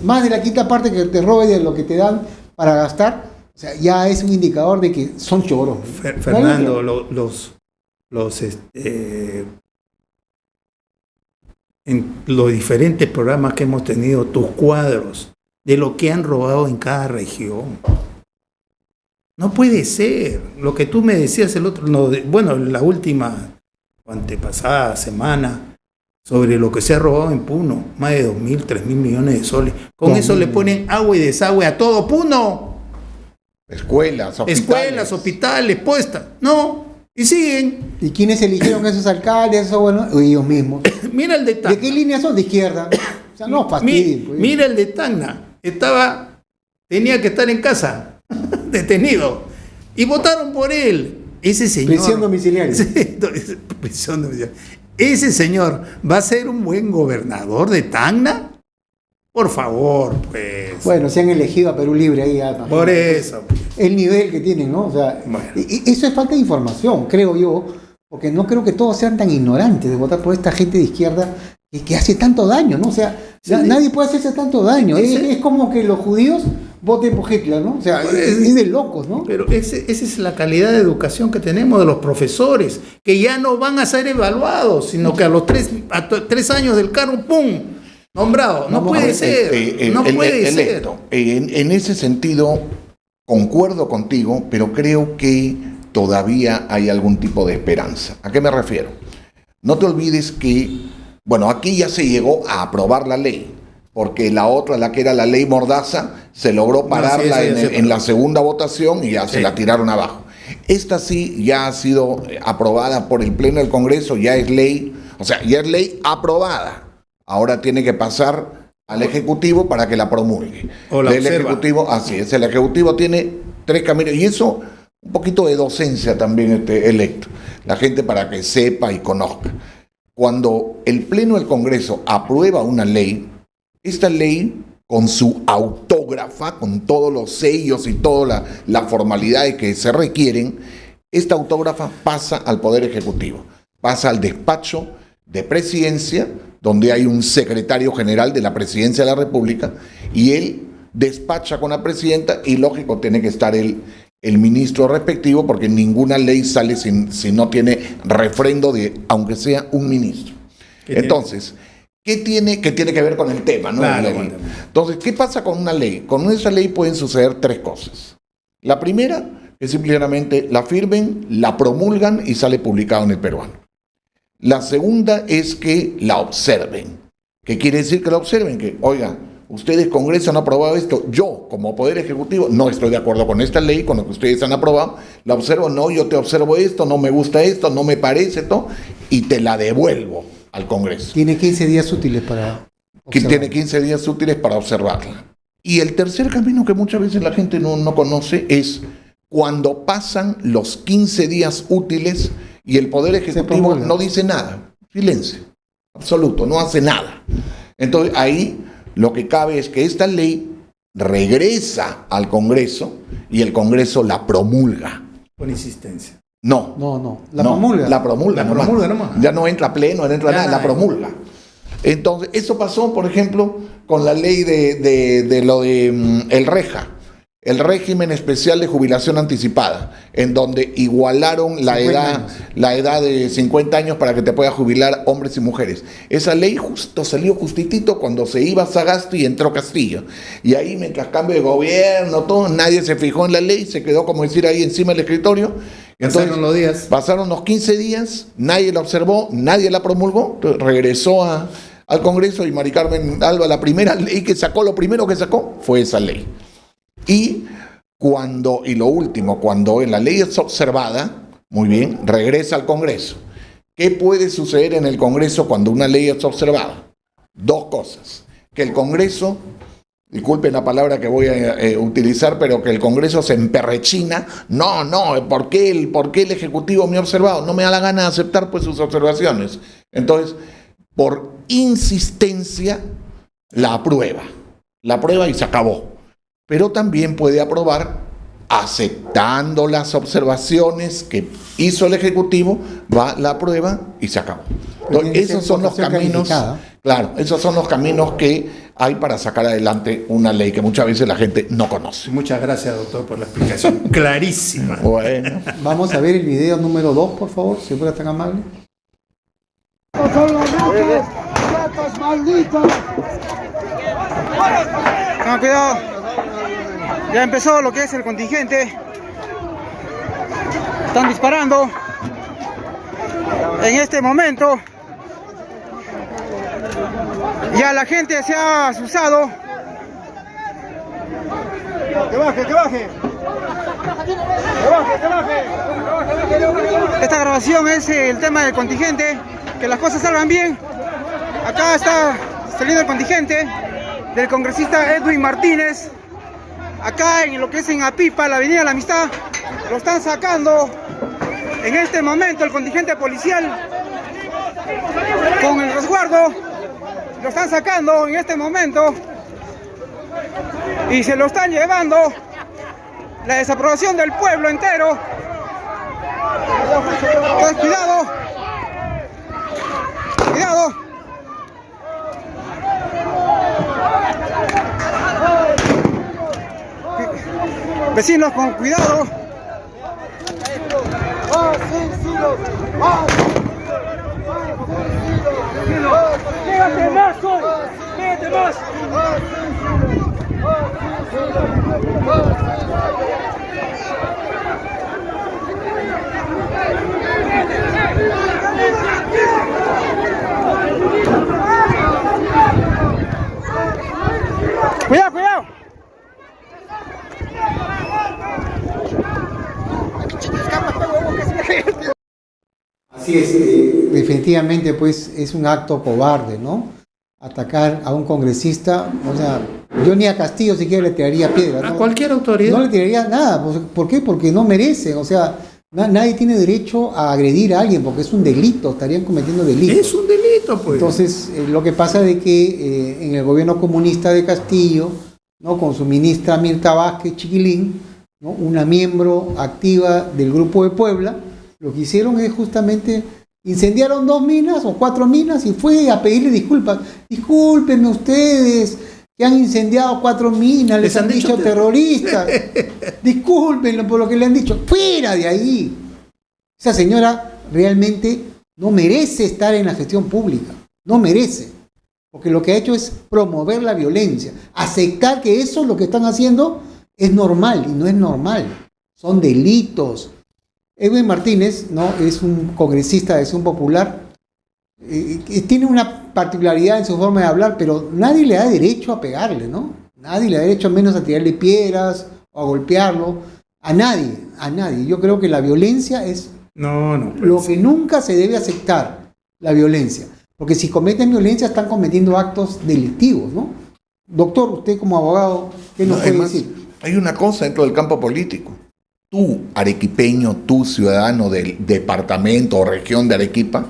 más de la quinta parte que te robe de lo que te dan para gastar, o sea, ya es un indicador de que son choros. Fernando, en los diferentes programas que hemos tenido, tus cuadros de lo que han robado en cada región. No puede ser. Lo que tú me decías la última o antepasada semana, sobre lo que se ha robado en Puno, más de 2.000, 3.000 millones de soles. Con eso le ponen agua y desagüe a todo Puno. Escuelas, hospitales, puestas. No, y siguen. ¿Y quiénes eligieron esos alcaldes? Eso, bueno, ellos mismos. Mira el de Tacna. ¿De qué línea son? De izquierda. O sea, no fastidien. Pues. Mira el de Tacna. Tenía que estar en casa, detenido. Y votaron por él. Ese señor. Prisión domiciliaria. Sí, prisión domiciliaria. Ese señor va a ser un buen gobernador de Tacna. Por favor, pues. Bueno, se han elegido a Perú Libre ahí. Ya, Por eso. el nivel que tienen, ¿no? O sea, Bueno. y eso es falta de información, creo yo, porque no creo que todos sean tan ignorantes de votar por esta gente de izquierda que hace tanto daño, ¿no? O sea, Sí. nadie puede hacerse tanto daño. Sí. Es como que los judíos voten por Hitler, ¿no? O sea, es de locos, ¿no? Pero esa es la calidad de educación que tenemos de los profesores, que ya no van a ser evaluados, sino que a los 3 años del cargo, ¡pum! Nombrado. No Vamos a puede ver, ser. No puede ser. electo. En ese sentido, concuerdo contigo, pero creo que todavía hay algún tipo de esperanza. ¿A qué me refiero? No te olvides que, bueno, aquí ya se llegó a aprobar la ley, porque la otra, la que era la ley Mordaza, se logró pararla sí, sí, en la segunda votación y ya se la tiraron abajo. Esta sí ya ha sido aprobada por el Pleno del Congreso, ya es ley, o sea, ya es ley aprobada. Ahora tiene que pasar al Ejecutivo para que la promulgue. O la Del observa. Ejecutivo, así es, el Ejecutivo tiene 3 caminos, y eso, un poquito de docencia también electo, la gente para que sepa y conozca. Cuando el Pleno del Congreso aprueba una ley, esta ley, con su autógrafa, con todos los sellos y todas las formalidades que se requieren, esta autógrafa pasa al Poder Ejecutivo, pasa al despacho de presidencia, donde hay un secretario general de la Presidencia de la República, y él despacha con la presidenta, y lógico tiene que estar el ministro respectivo, porque ninguna ley sale si no tiene refrendo de, aunque sea un ministro. Entonces, ¿qué tiene que ver con el tema, ¿no? Claro, La ley. Entonces, ¿qué pasa con una ley? Con esa ley pueden suceder 3 cosas. La primera, que simplemente la firmen, la promulgan y sale publicado en el peruano. La segunda es que la observen. ¿Qué quiere decir que la observen? Que, oiga, ustedes, Congreso, han aprobado esto. Yo, como Poder Ejecutivo, no estoy de acuerdo con esta ley, con lo que ustedes han aprobado. La observo, no, yo te observo esto, no me gusta esto, no me parece esto, y te la devuelvo al Congreso. Tiene 15 días útiles para Que observar. tiene 15 días útiles para observarla. Y el tercer camino que muchas veces la gente no conoce es cuando pasan los 15 días útiles y el Poder Ejecutivo promulga. no dice nada. Silencio. Absoluto. No hace nada. Entonces ahí lo que cabe es que esta ley regresa al Congreso y el Congreso la promulga. Con insistencia. No. No, la promulga. La promulga. La nomás. promulga nomás. Ya no entra a pleno, no entra Ya nada, la nada. promulga. Entonces, eso pasó, por ejemplo, con la ley de lo de el REJA, el régimen especial de jubilación anticipada, en donde igualaron la 50 edad, años. la edad de 50 años para que te puedas jubilar hombres y mujeres. Esa ley justo salió justitito cuando se iba Sagasti y entró Castillo. Y ahí, mientras cambio de gobierno, todo, nadie se fijó en la ley, se quedó, como decir, ahí encima del escritorio. Pasaron los días. Pasaron los 15 días, nadie la observó, nadie la promulgó, entonces regresó al Congreso y Mari Carmen Alba, la primera ley que sacó, lo primero que sacó fue esa ley. Y lo último, cuando la ley es observada, muy bien, regresa al Congreso. ¿Qué puede suceder en el Congreso cuando una ley es observada? 2 cosas. Que el Congreso, disculpen la palabra que voy a utilizar, pero que el Congreso se emperrechina. No, ¿por qué el Ejecutivo me ha observado? No me da la gana de aceptar pues sus observaciones. Entonces, por insistencia, la aprueba y se acabó. Pero también puede aprobar aceptando las observaciones que hizo el Ejecutivo, va, la aprueba y se acabó. Entonces, tiene que ser esos son los votación caminos, calificada. claro, esos son los caminos que hay para sacar adelante una ley que muchas veces la gente no conoce. Muchas gracias, doctor, por la explicación. Clarísima. Bueno. Vamos a ver el video número 2, por favor, si fuera tan amable. Tengan cuidado. Ya empezó lo que es el contingente. Están disparando. En este momento ya la gente se ha asustado. Que baje, que baje. Que baje. Esta grabación es el tema del contingente. Que las cosas salgan bien. Acá está saliendo el contingente del congresista Edwin Martínez. Acá en lo que es en Apipa, la avenida de la Amistad, lo están sacando en este momento el contingente policial con el resguardo. Lo están sacando en este momento y se lo están llevando. La desaprobación del pueblo entero. Entonces, cuidado. Cuidado. Vecinos, con cuidado. ¡Pégate más hoy! ¡Pégate más! ¡Cuidado, cuidado! Así es, definitivamente pues es un acto cobarde, ¿no? Atacar a un congresista, o sea, yo ni a Castillo siquiera le tiraría piedra. A ¿no? cualquier autoridad. No le tiraría nada, ¿por qué? Porque no merecen, o sea, nadie tiene derecho a agredir a alguien porque es un delito, estarían cometiendo delitos. Es un delito, pues. Entonces, lo que pasa es de que en el gobierno comunista de Castillo, ¿no? Con su ministra Mirta Vázquez Chiquilín, ¿no? Una miembro activa del Grupo de Puebla, lo que hicieron es justamente incendiaron 2 minas o 4 minas y fue a pedirle disculpas. Discúlpenme ustedes que han incendiado 4 minas, les han dicho terroristas. Discúlpenlo por lo que le han dicho. ¡Fuera de ahí! Esa señora realmente no merece estar en la gestión pública. No merece. Porque lo que ha hecho es promover la violencia. Aceptar que eso es lo que están haciendo es normal y no es normal. Son delitos. Edwin Martínez, ¿no? Es un congresista de Acción Popular. Tiene una particularidad en su forma de hablar, pero nadie le da derecho a pegarle, ¿no? Nadie le da derecho al menos a tirarle piedras o a golpearlo. A nadie, a nadie. Yo creo que la violencia es lo que nunca se debe aceptar, la violencia. Porque si cometen violencia están cometiendo actos delictivos, ¿no? Doctor, usted como abogado, ¿qué nos puede decir? Hay una cosa dentro del campo político. Tú, arequipeño, tú, ciudadano del departamento o región de Arequipa,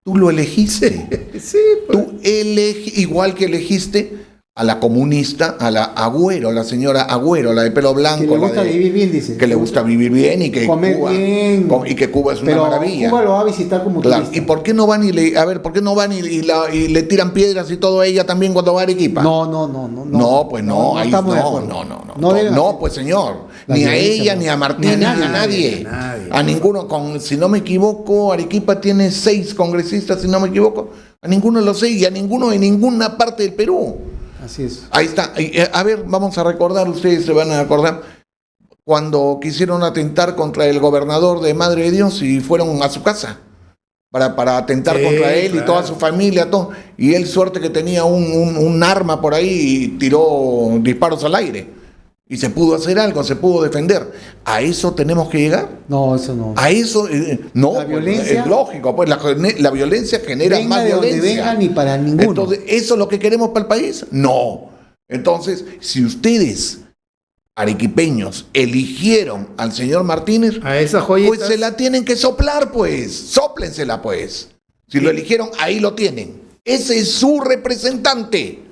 tú lo elegiste. Sí, pues. Tú igual que elegiste a la comunista, a la Agüero, la señora Agüero, la de pelo blanco. Que le gusta vivir bien, dice. Que le gusta vivir bien y que comer Cuba, bien. Y que Cuba es una pero maravilla. Cuba lo va a visitar como Claro. turista. ¿Y por qué no van y le tiran piedras y todo a ella también cuando va a Arequipa? No, Pues no, ahí estamos de acuerdo. No, pues señor, La ni a violencia, ella, no. ni a Martínez, ni a nadie. A ninguno, si no me equivoco, Arequipa tiene 6 congresistas, si no me equivoco, a ninguno de los 6 y a ninguno en ninguna parte del Perú. Así es. Ahí está. A ver, vamos a recordar, ustedes se van a acordar, cuando quisieron atentar contra el gobernador de Madre de Dios y fueron a su casa para atentar contra él y toda su familia, todo. Y él, suerte que tenía un arma por ahí y tiró disparos al aire. Y se pudo hacer algo, se pudo defender. ¿A eso tenemos que llegar? No, eso no. A eso, no, La violencia, es lógico, pues la violencia genera venga más de donde violencia. venga, ni para ninguno. Entonces, ¿eso es lo que queremos para el país? No. Entonces, si ustedes, arequipeños, eligieron al señor Martínez, A esa joyita. pues se la tienen que soplar, pues. Sóplensela, pues. Si lo eligieron, ahí lo tienen. Ese es su representante.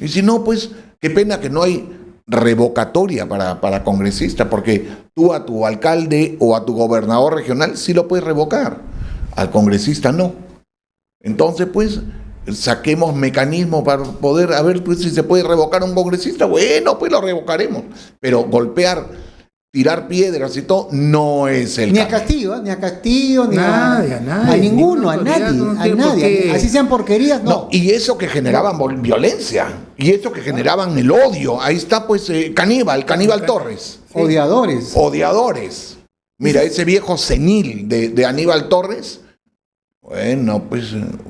Y si no, pues, qué pena que no hay revocatoria para congresista, porque tú a tu alcalde o a tu gobernador regional sí lo puedes revocar, al congresista no. Entonces, pues, saquemos mecanismos para poder, a ver pues, si se puede revocar a un congresista. Bueno, pues lo revocaremos, pero golpear, tirar piedras y todo, no es el Ni a camino. Castillo, ni a Castillo, ni Nadie, a nadie, a ninguno, a ninguna nadie, autoridad, no a tiene por nadie. qué. Así sean porquerías, No, no. y eso que generaban violencia, y eso que generaban el odio. Ahí está, pues, Caníbal Torres. Odiadores. Odiadores. Mira, ese viejo senil de Aníbal Torres. Bueno, pues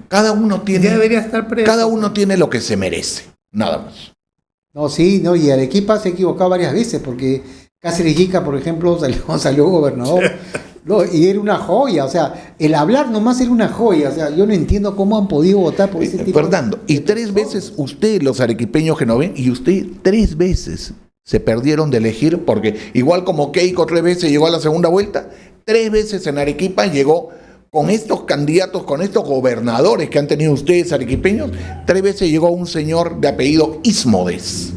cada uno Ya debería estar preso. cada uno tiene lo que se merece, nada más. No, sí, no, y Arequipa se ha equivocado varias veces, porque Cáceres Yica, por ejemplo, salió gobernador. No, y era una joya, o sea, el hablar nomás era una joya, o sea, yo no entiendo cómo han podido votar por ese tipo. Fernando, y 3 veces usted, los arequipeños que no ven, y usted 3 veces se perdieron de elegir, porque igual como Keiko 3 veces llegó a la segunda vuelta, 3 veces en Arequipa llegó con estos candidatos, con estos gobernadores que han tenido ustedes arequipeños, 3 veces llegó un señor de apellido Ismodes.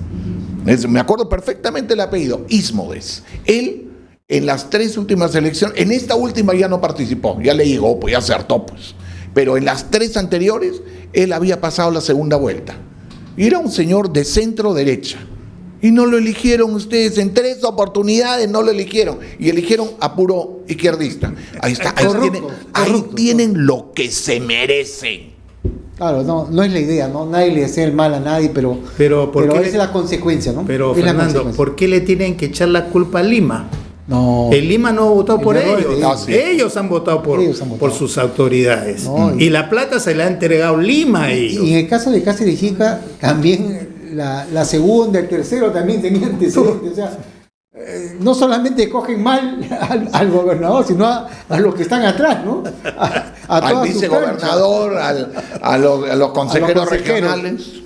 Me acuerdo perfectamente el apellido, Ismodes. Él, en las 3 últimas elecciones, en esta última ya no participó, ya le llegó, pues ya se hartó, pues. Pero en las 3 anteriores, él había pasado la segunda vuelta. Y era un señor de centro derecha. Y no lo eligieron ustedes, en 3 oportunidades no lo eligieron. Y eligieron a puro izquierdista. Ahí está, ahí tienen lo que se merecen. Claro, no es la idea, ¿no? Nadie le desea el mal a nadie, pero ¿por qué esa es la consecuencia, ¿no? Pero es Fernando, ¿por qué le tienen que echar la culpa a Lima? No. El Lima no votó por error es ellos. de ellos. Sí. Ellos han votado por sus autoridades. No, y la plata se la ha entregado Lima a ellos. Y en el caso de Cáceres y Jica, también la segunda, el tercero también tenía antecedentes. O sea, no solamente cogen mal al gobernador, sino a los que están atrás, ¿no? Al vicegobernador, a los consejeros regionales.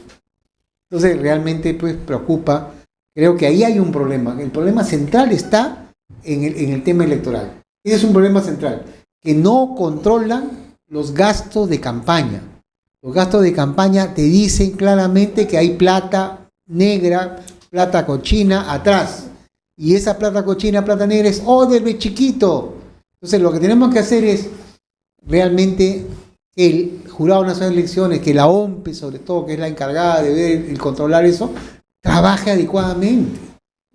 Entonces realmente pues preocupa. Creo que ahí hay un problema. El problema central está en el tema electoral. Ese es un problema central. Que no controlan los gastos de campaña. Los gastos de campaña te dicen claramente que hay plata negra, plata cochina atrás. Y esa plata cochina, plata negra es Odebrecht chiquito. Entonces lo que tenemos que hacer es realmente el Jurado Nacional de Elecciones, que la OMPE sobre todo, que es la encargada de ver y controlar eso, trabaje adecuadamente.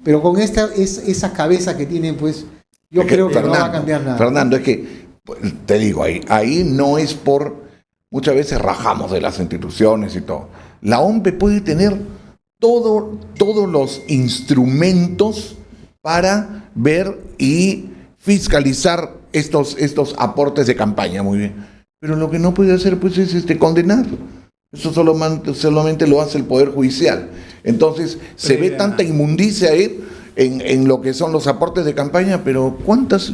Pero con esa cabeza que tienen, pues yo creo que no va a cambiar nada. Fernando, es que, te digo, ahí no es por... Muchas veces rajamos de las instituciones y todo. La OMPE puede tener todos los instrumentos para ver y fiscalizar estos aportes de campaña, muy bien. Pero lo que no puede hacer pues es condenar. Eso solamente lo hace el Poder Judicial. Entonces se ve tanta inmundicia ahí en lo que son los aportes de campaña, pero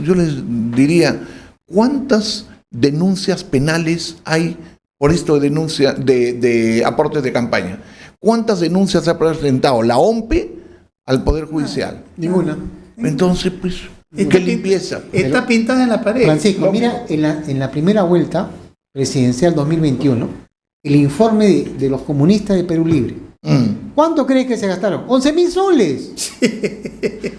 yo les diría, ¿cuántas denuncias penales hay por esto de aportes de campaña? ¿Cuántas denuncias ha presentado la OMPE al Poder Judicial? Ninguna. Entonces, pues, ¿qué limpieza? Está pintada en la pared. Francisco, mira, en la primera vuelta presidencial 2021, el informe de los comunistas de Perú Libre. ¿Cuánto crees que se gastaron? 11.000 soles.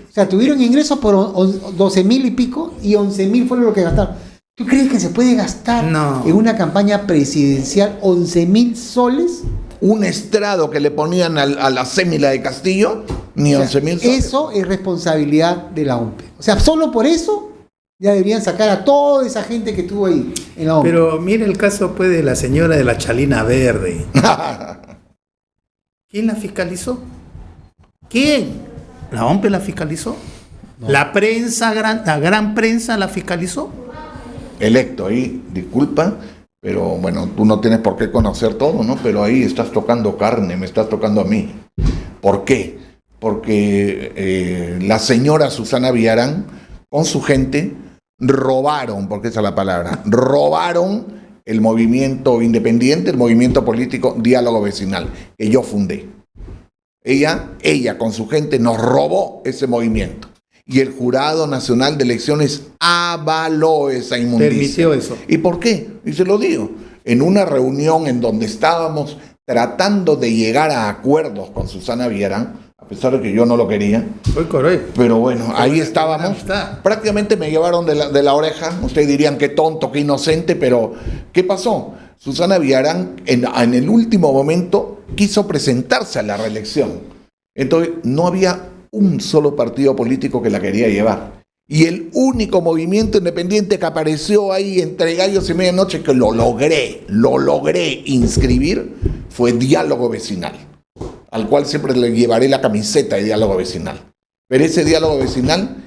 O sea, tuvieron ingresos por 12.000 y pico y 11.000 fueron lo que gastaron. ¿Tú crees que se puede gastar en una campaña presidencial 11.000 soles? Un estrado que le ponían a la Sémila de Castillo, ni 11.000 soles. Eso es responsabilidad de la OMPE. O sea, solo por eso ya deberían sacar a toda esa gente que estuvo ahí en la OMPE. Pero mire el caso pues de la señora de la chalina verde. ¿Quién la fiscalizó? ¿Quién? ¿La OMPE la fiscalizó? No. ¿La prensa, la gran prensa la fiscalizó? Electo ahí, disculpa, pero bueno, tú no tienes por qué conocer todo, ¿no? Pero ahí estás tocando carne, me estás tocando a mí. ¿Por qué? Porque la señora Susana Villarán con su gente robaron, porque esa es la palabra, robaron el movimiento independiente, el movimiento político Diálogo Vecinal, que yo fundé. Ella con su gente nos robó ese movimiento. Y el Jurado Nacional de Elecciones avaló esa inmundicia. Permitió eso. ¿Y por qué? Y se lo digo. En una reunión en donde estábamos tratando de llegar a acuerdos con Susana Villarán, a pesar de que yo no lo quería. Pero bueno, ahí estábamos. Prácticamente me llevaron de la oreja. Ustedes dirían qué tonto, qué inocente, pero ¿qué pasó? Susana Villarán en el último momento quiso presentarse a la reelección. Entonces no había un solo partido político que la quería llevar. Y el único movimiento independiente que apareció ahí entre gallos y medianoche que lo logré inscribir fue Diálogo Vecinal, al cual siempre le llevaré la camiseta de Diálogo Vecinal. Pero ese Diálogo Vecinal,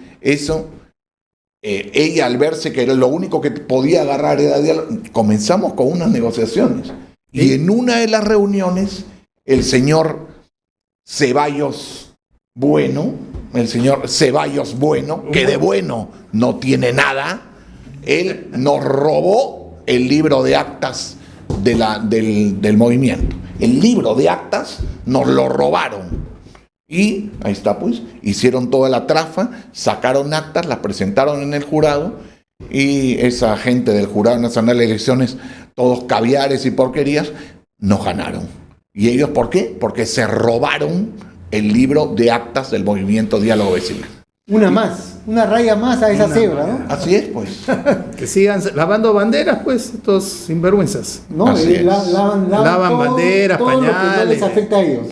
ella al verse que era lo único que podía agarrar era diálogo, comenzamos con unas negociaciones. Y en una de las reuniones, el señor Ceballos Bueno, que de bueno no tiene nada, él nos robó el libro de actas del movimiento. El libro de actas nos lo robaron. Y ahí está, pues, hicieron toda la trafa, sacaron actas, las presentaron en el jurado, y esa gente del Jurado Nacional de Elecciones, todos caviares y porquerías, nos ganaron. ¿Y ellos por qué? Porque se robaron el libro de actas del movimiento Diálogo Vecinal. Una raya más a esa cebra, ¿no? Así es, pues. Que sigan lavando banderas, pues, estos sinvergüenzas. No, Así es. lavan banderas, todo lo que no pañales. les afecta a ellos.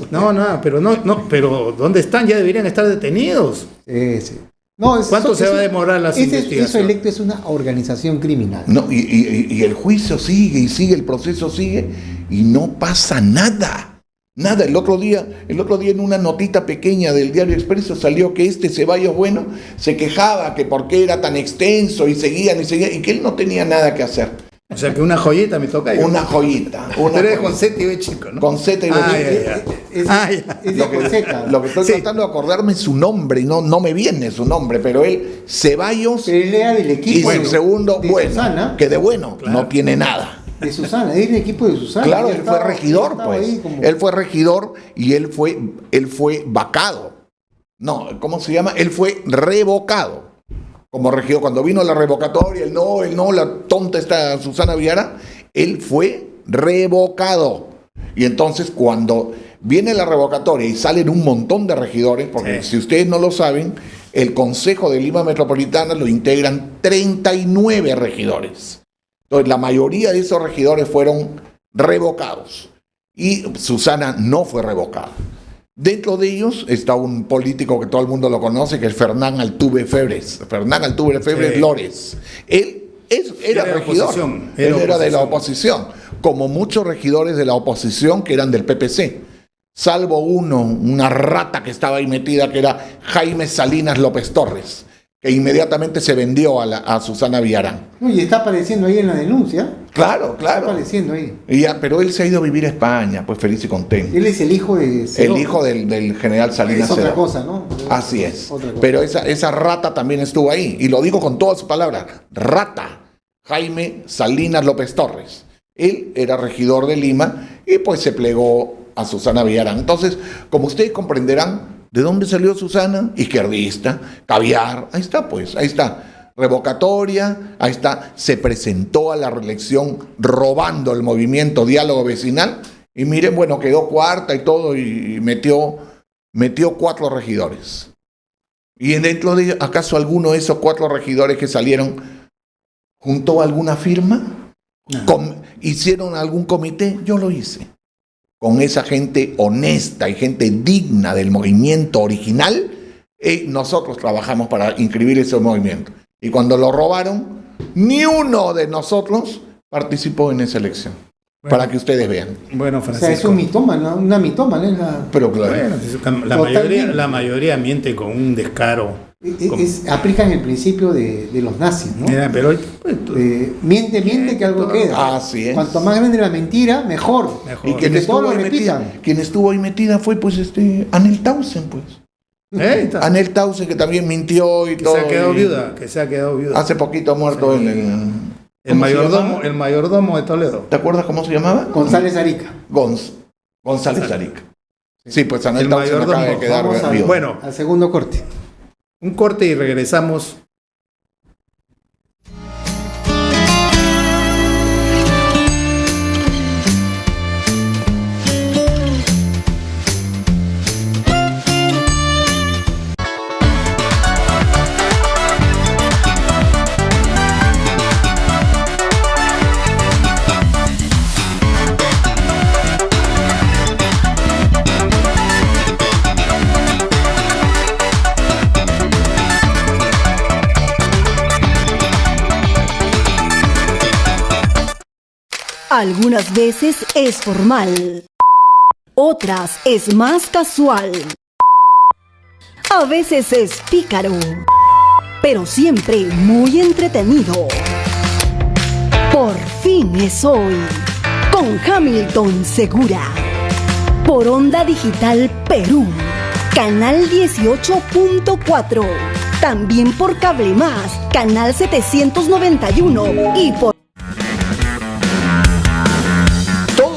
Pero ¿dónde están? Ya deberían estar detenidos. Sí. No, ¿Cuánto se va a demorar las investigaciones? Eso electo es una organización criminal. No, y el juicio sigue y sigue, el proceso sigue y no pasa nada. Nada, el otro día en una notita pequeña del Diario Expreso salió que Ceballos Bueno se quejaba que por qué era tan extenso y seguían y que él no tenía nada que hacer. O sea que una joyita me toca. Una joyita. Pero eres con Z y B chico, ¿no? Con Z y B chico. Es de Fonseca. Lo que estoy tratando de acordarme es su nombre, no me viene su nombre, pero él, Ceballos, pelea del equipo y el segundo, de bueno, Susana. que de bueno Claro. no tiene nada. De Susana, es el equipo de Susana. Claro, Él él fue regidor, pues. Él fue regidor y él fue vacado. No, ¿cómo se llama? Él fue revocado como regidor. Cuando vino la revocatoria, él no, la tonta esta Susana Villara, él fue revocado. Y entonces cuando viene la revocatoria y salen un montón de regidores, porque si ustedes no lo saben, el Consejo de Lima Metropolitana lo integran 39 regidores. Entonces, la mayoría de esos regidores fueron revocados y Susana no fue revocada. Dentro de ellos está un político que todo el mundo lo conoce, que es Fernán Altuve Febres. Fernán Altuve Febres Lores. Él era regidor, él era de la oposición, como muchos regidores de la oposición que eran del PPC. Salvo una rata que estaba ahí metida, que era Jaime Salinas López Torres, que inmediatamente se vendió a Susana Villarán. Y está apareciendo ahí en la denuncia. Claro. Está apareciendo ahí. Pero él se ha ido a vivir a España, pues feliz y contento. Él es el hijo de Cerón. El hijo del general Salinas Es otra Cerón. cosa, ¿no? Así es. Otra cosa. Pero esa rata también estuvo ahí. Y lo digo con todas sus palabras. Rata. Jaime Salinas López Torres. Él era regidor de Lima y pues se plegó a Susana Villarán. Entonces, como ustedes comprenderán, ¿de dónde salió Susana? Izquierdista, caviar, ahí está pues, ahí está. Revocatoria, ahí está, se presentó a la reelección robando el movimiento Diálogo Vecinal y miren, bueno, quedó cuarta y todo y metió 4 regidores. Y dentro de ¿acaso alguno de esos 4 regidores que salieron juntó alguna firma? No. ¿Hicieron algún comité? Yo lo hice. Con esa gente honesta y gente digna del movimiento original, nosotros trabajamos para inscribir ese movimiento. Y cuando lo robaron, ni uno de nosotros participó en esa elección. Bueno, para que ustedes vean. Bueno, Francisco. O sea, es un mitómano, una mitómana. Pero claro. Bueno, la mayoría miente con un descaro. Aplican el principio de los nazis, ¿no? Pero miente que algo queda. Así es. Cuanto más grande la mentira, mejor. Y quien estuvo ahí metida fue pues Anel Tausen, pues. Anel Tausen, que también mintió y todo. Que se ha quedado viuda. Hace poquito muerto el mayordomo de Toledo. ¿Te acuerdas cómo se llamaba? González Arica. González Arica. Sí, pues Anel Tausen acaba de quedar viudo. Bueno, al segundo corte. Un corte y regresamos. Algunas veces es formal, otras es más casual, a veces es pícaro, pero siempre muy entretenido. Por fin es hoy, con Hamilton Segura, por Onda Digital Perú, canal 18.4, también por Cable Más, canal 791 y por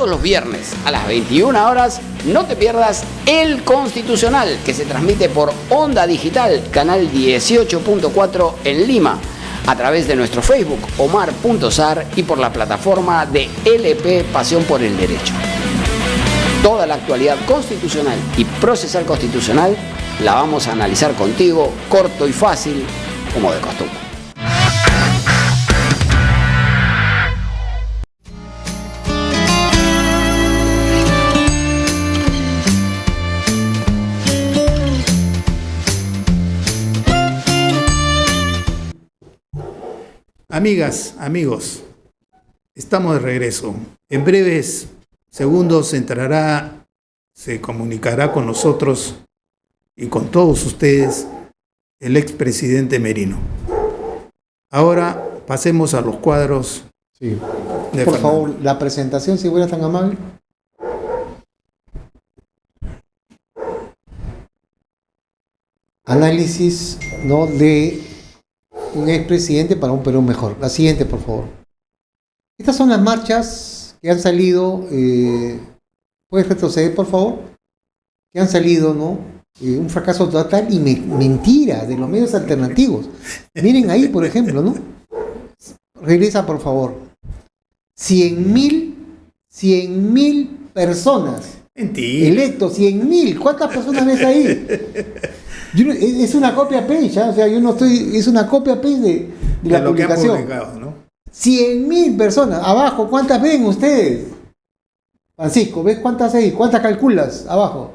los viernes a las 21 horas no te pierdas El Constitucional, que se transmite por Onda Digital, canal 18.4 en Lima, a través de nuestro Facebook Omar.Sar y por la plataforma de LP Pasión por el Derecho. Toda la actualidad constitucional y procesal constitucional la vamos a analizar contigo, corto y fácil, como de costumbre. Amigas, amigos, estamos de regreso. En breves segundos se comunicará con nosotros y con todos ustedes el expresidente Merino. Ahora pasemos a los cuadros. Sí. de Por Fernando. favor, la presentación, si fuera tan amable. Análisis, ¿no?, de un expresidente para un Perú mejor. La siguiente, por favor. Estas son las marchas que han salido. ¿Puedes retroceder, por favor? Que han salido, ¿no? Un fracaso total y mentira de los medios alternativos. Miren ahí, por ejemplo, ¿no? Regresa, por favor. 100.000 personas. Mentira. Electos, 100.000. ¿Cuántas personas ves ahí? Es una copia page, ¿eh? O sea, yo no estoy. Es una copia page de la lo que han publicación. publicado, ¿no? 100.000 personas. Abajo, ¿cuántas ven ustedes? Francisco, ¿ves cuántas hay? ¿Cuántas calculas abajo?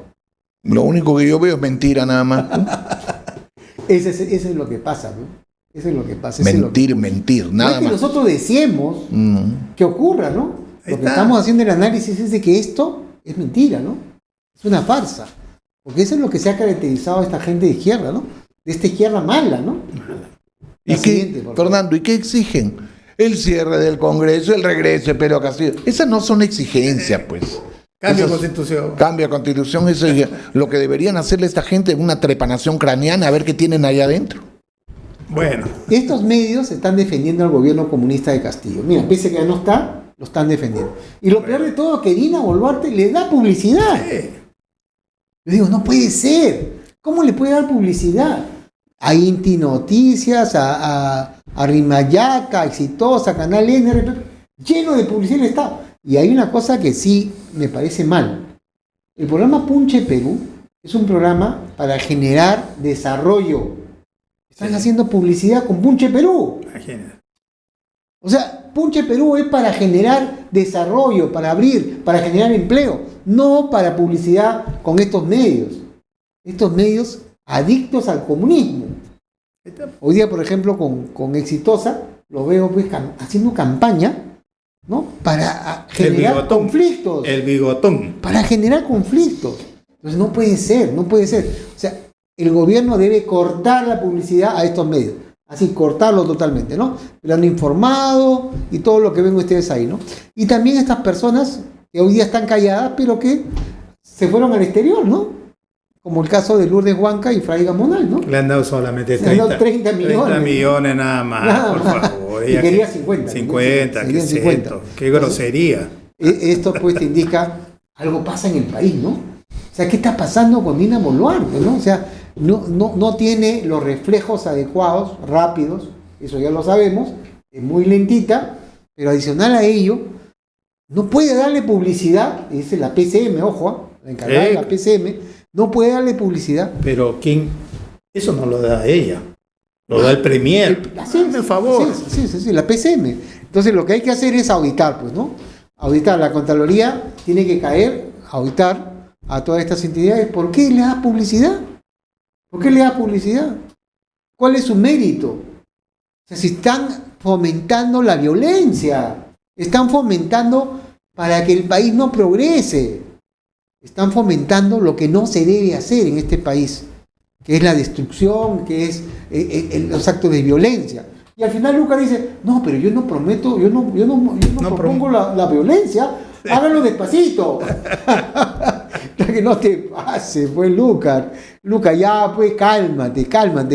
Lo único que yo veo es mentira nada más. Eso es lo que pasa, ¿no? Eso es lo que pasa. Eso es lo que... mentir, No nada es que más. nosotros deseemos que ocurra, ¿no? Ahí Lo que está. estamos haciendo el análisis es de que esto es mentira, ¿no? Es una farsa. Porque eso es lo que se ha caracterizado a esta gente de izquierda, ¿no? De esta izquierda mala, ¿no? ¿Y La siguiente, qué, por favor. Fernando, ¿y qué exigen? El cierre del Congreso, el regreso de Pedro Castillo. Esas no son exigencias, pues. Cambio de Esas- constitución. Cambio de constitución, eso es lo que deberían hacerle a esta gente, una trepanación craneana, a ver qué tienen allá adentro. Bueno, Estos medios están defendiendo al gobierno comunista de Castillo. Mira, pese a que ya no está, lo están defendiendo. Y lo peor de todo, que Dina Boluarte le da publicidad. Yo digo, no puede ser. ¿Cómo le puede dar publicidad? A Inti Noticias, a Rimayaca, Exitosa, Canal N, lleno de publicidad el Estado. Y hay una cosa que sí me parece mal. El programa Punche Perú es un programa para generar desarrollo. Están haciendo publicidad con Punche Perú. imagínate. O sea, Punche Perú es para generar desarrollo, para abrir, para generar empleo, no para publicidad con estos medios. Estos medios adictos al comunismo. Hoy día, por ejemplo, con Exitosa, lo veo pues, haciendo campaña, ¿no? Para generar bigotón. conflictos. El bigotón. Para generar conflictos. Entonces no puede ser, no puede ser. O sea, el gobierno debe cortar la publicidad a estos medios. Así, cortarlo totalmente, ¿no? Lo han informado y todo lo que ven ustedes ahí, ¿no? Y también estas personas que hoy día están calladas, pero que se fueron al exterior, ¿no? Como el caso de Lourdes Huanca y Fray Gamonal, ¿no? Le han dado solamente Le han dado 30 millones. 30 millones nada más, Nada por más. favor. Y Ella quería que- 50. 50, ¿qué Querían es 50. esto? Qué grosería. Esto pues te indica algo pasa en el país, ¿no? O sea, ¿qué está pasando con Dina Boluarte, no? O sea, no tiene los reflejos adecuados, rápidos, eso ya lo sabemos, es muy lentita, pero adicional a ello, no puede darle publicidad, dice la PCM, ojo, la encargada de la PCM, no puede darle publicidad. Pero ¿quién? Eso no lo da ella. Lo da el Premier. Hazme el favor. Sí, la PCM. Entonces lo que hay que hacer es auditar, pues, ¿no? Auditar. La Contraloría tiene que caer, auditar a todas estas entidades. ¿Por qué le da publicidad? ¿Por qué le da publicidad? ¿Cuál es su mérito? O sea, si están fomentando la violencia, están fomentando para que el país no progrese, están fomentando lo que no se debe hacer en este país, que es la destrucción, que es los actos de violencia. Y al final Lucas dice, no, pero yo no prometo, yo no propongo la violencia, háganlo despacito. Para que no te pase, pues Lucas. Lucas, ya, pues cálmate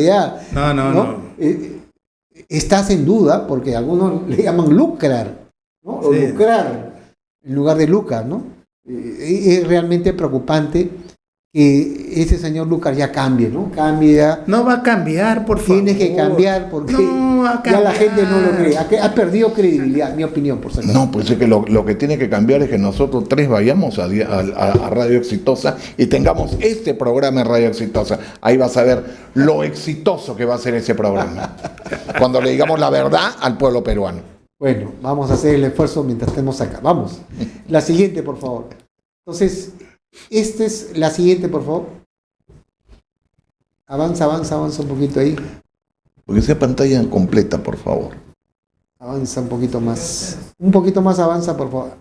ya. No. Estás en duda, porque algunos le llaman lucrar, ¿no? O Sí. lucrar, en lugar de Lucas, ¿no? Es realmente preocupante que ese señor Lucas ya cambie, ¿no? Cambie ya. No va a cambiar, por favor. Tiene que cambiar porque No, va a ya cambiar. la gente no lo cree. Ha perdido credibilidad, mi opinión, por supuesto. No, pues es que lo que tiene que cambiar es que nosotros tres vayamos a Radio Exitosa y tengamos este programa en Radio Exitosa. Ahí vas a ver lo exitoso que va a ser ese programa. Cuando le digamos la verdad al pueblo peruano. Bueno, vamos a hacer el esfuerzo mientras estemos acá. Vamos. La siguiente, por favor. Entonces, esta es la siguiente, por favor. Avanza un poquito ahí. Porque sea pantalla completa, por favor. Avanza un poquito más. Un poquito más avanza, por favor.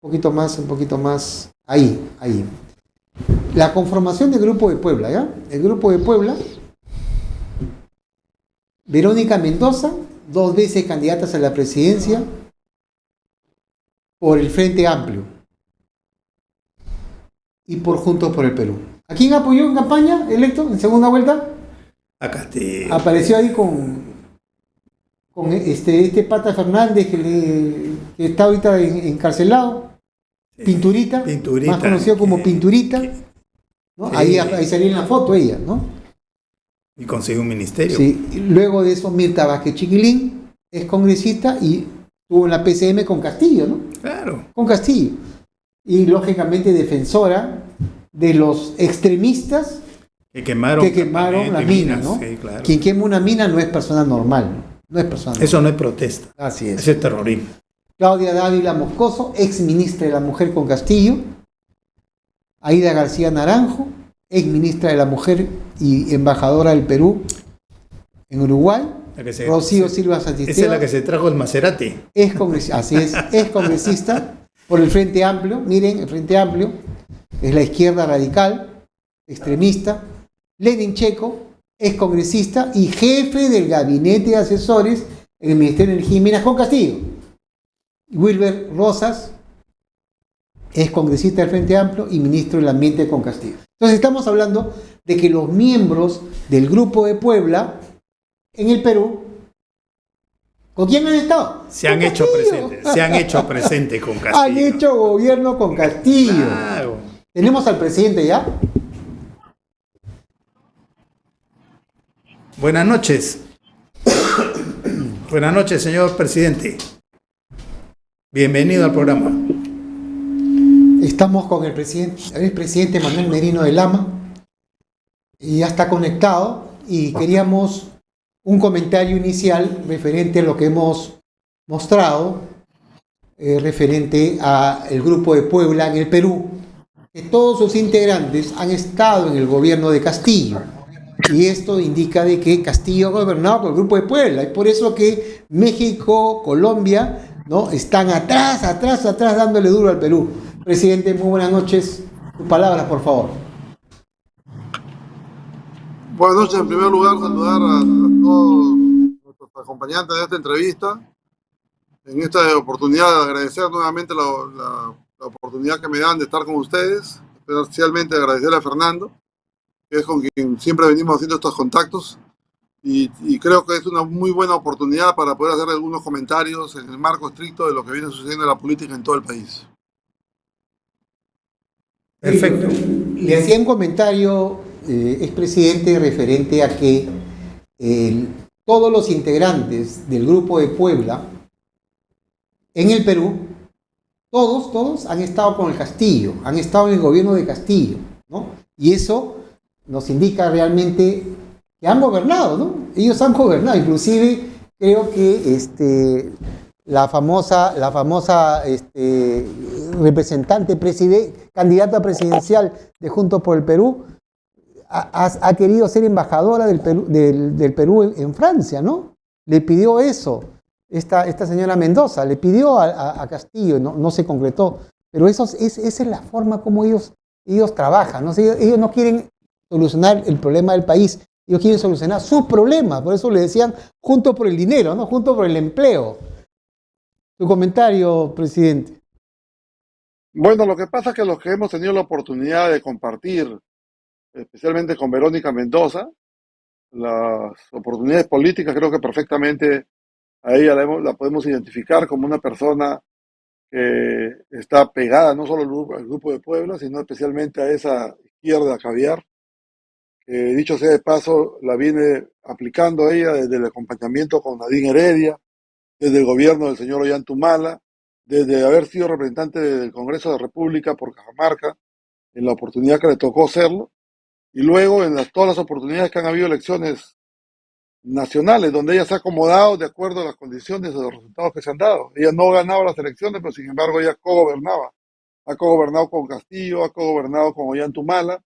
Un poquito más. Ahí. La conformación del Grupo de Puebla, ¿ya? El Grupo de Puebla. Verónica Mendoza, 2 veces candidatas a la presidencia por el Frente Amplio y por Juntos por el Perú. ¿A quién apoyó en campaña, electo, en segunda vuelta? A Castillo. Apareció ahí con este Pata Fernández que está ahorita encarcelado. Pinturita, más conocido como Pinturita. ¿No? Sí. Ahí salió en la foto ella, ¿no? Y consiguió un ministerio. Sí. Luego de eso, Mirta Vázquez Chiquilín es congresista y estuvo en la PCM con Castillo, ¿no? Claro. Con Castillo. Y lógicamente defensora de los extremistas Que quemaron la mina, ¿no? Sí, claro. Quien quema una mina no es persona normal, ¿no? No es persona normal. Eso no es protesta. Así es. Eso es terrorismo. Claudia Dávila Moscoso, ex ministra de la Mujer con Castillo. Aida García Naranjo, ex ministra de la Mujer y embajadora del Perú en Uruguay. Rocío Silva Santisteban. Esa es la que se trajo el Maserati. Es congresista, así es congresista por el Frente Amplio. Miren, el Frente Amplio es la izquierda radical, extremista. Lenin Checo es congresista y jefe del gabinete de asesores en el Ministerio de Energía y Minas con Castillo. Wilber Rosas es congresista del Frente Amplio y ministro del Ambiente con Castillo. Entonces estamos hablando de que los miembros del Grupo de Puebla en el Perú, ¿con quién han estado? Se han hecho presentes con Castillo. Han hecho gobierno con Castillo. Claro. ¿Tenemos al presidente ya? Buenas noches. Buenas noches, señor presidente. Bienvenido al programa. Estamos con el presidente Manuel Merino de Lama y ya está conectado y queríamos un comentario inicial referente a lo que hemos mostrado, referente al Grupo de Puebla en el Perú, que todos sus integrantes han estado en el gobierno de Castillo. Y esto indica de que Castillo ha gobernado con el Grupo de Puebla. Es por eso que México, Colombia, ¿no? Están atrás, dándole duro al Perú. Presidente, muy buenas noches. Tus palabras, por favor. Buenas noches. En primer lugar, saludar a todos nuestros acompañantes de esta entrevista. En esta oportunidad, agradecer nuevamente la oportunidad que me dan de estar con ustedes. Especialmente agradecerle a Fernando, que es con quien siempre venimos haciendo estos contactos, y creo que es una muy buena oportunidad para poder hacer algunos comentarios en el marco estricto de lo que viene sucediendo en la política en todo el país. Perfecto. Le hacía un comentario, expresidente, referente a que todos los integrantes del Grupo de Puebla en el Perú, todos han estado con el Castillo, han estado en el gobierno de Castillo, ¿no? Y eso nos indica realmente que han gobernado, ¿no? Ellos han gobernado, inclusive creo que la famosa representante, candidata presidencial de Juntos por el Perú, ha querido ser embajadora del Perú en Francia, ¿no? Le pidió eso, esta señora Mendoza, le pidió a Castillo, no se concretó, pero esa es la forma como ellos trabajan, ¿no? Ellos no quieren solucionar el problema del país, ellos quieren solucionar sus problemas, por eso le decían juntos por el dinero, ¿no? Juntos por el empleo. Tu comentario, presidente. Bueno, lo que pasa es que los que hemos tenido la oportunidad de compartir, especialmente con Verónica Mendoza, las oportunidades políticas, creo que perfectamente a ella la podemos identificar como una persona que está pegada no solo al grupo de Puebla, sino especialmente a esa izquierda caviar, dicho sea de paso, la viene aplicando ella desde el acompañamiento con Nadine Heredia, desde el gobierno del señor Ollantumala, desde haber sido representante del Congreso de la República por Cajamarca, en la oportunidad que le tocó serlo, y luego en todas las oportunidades que han habido elecciones nacionales, donde ella se ha acomodado de acuerdo a las condiciones de los resultados que se han dado. Ella no ganaba las elecciones, pero sin embargo ella cogobernaba. Ha cogobernado con Castillo, ha cogobernado con Ollantumala,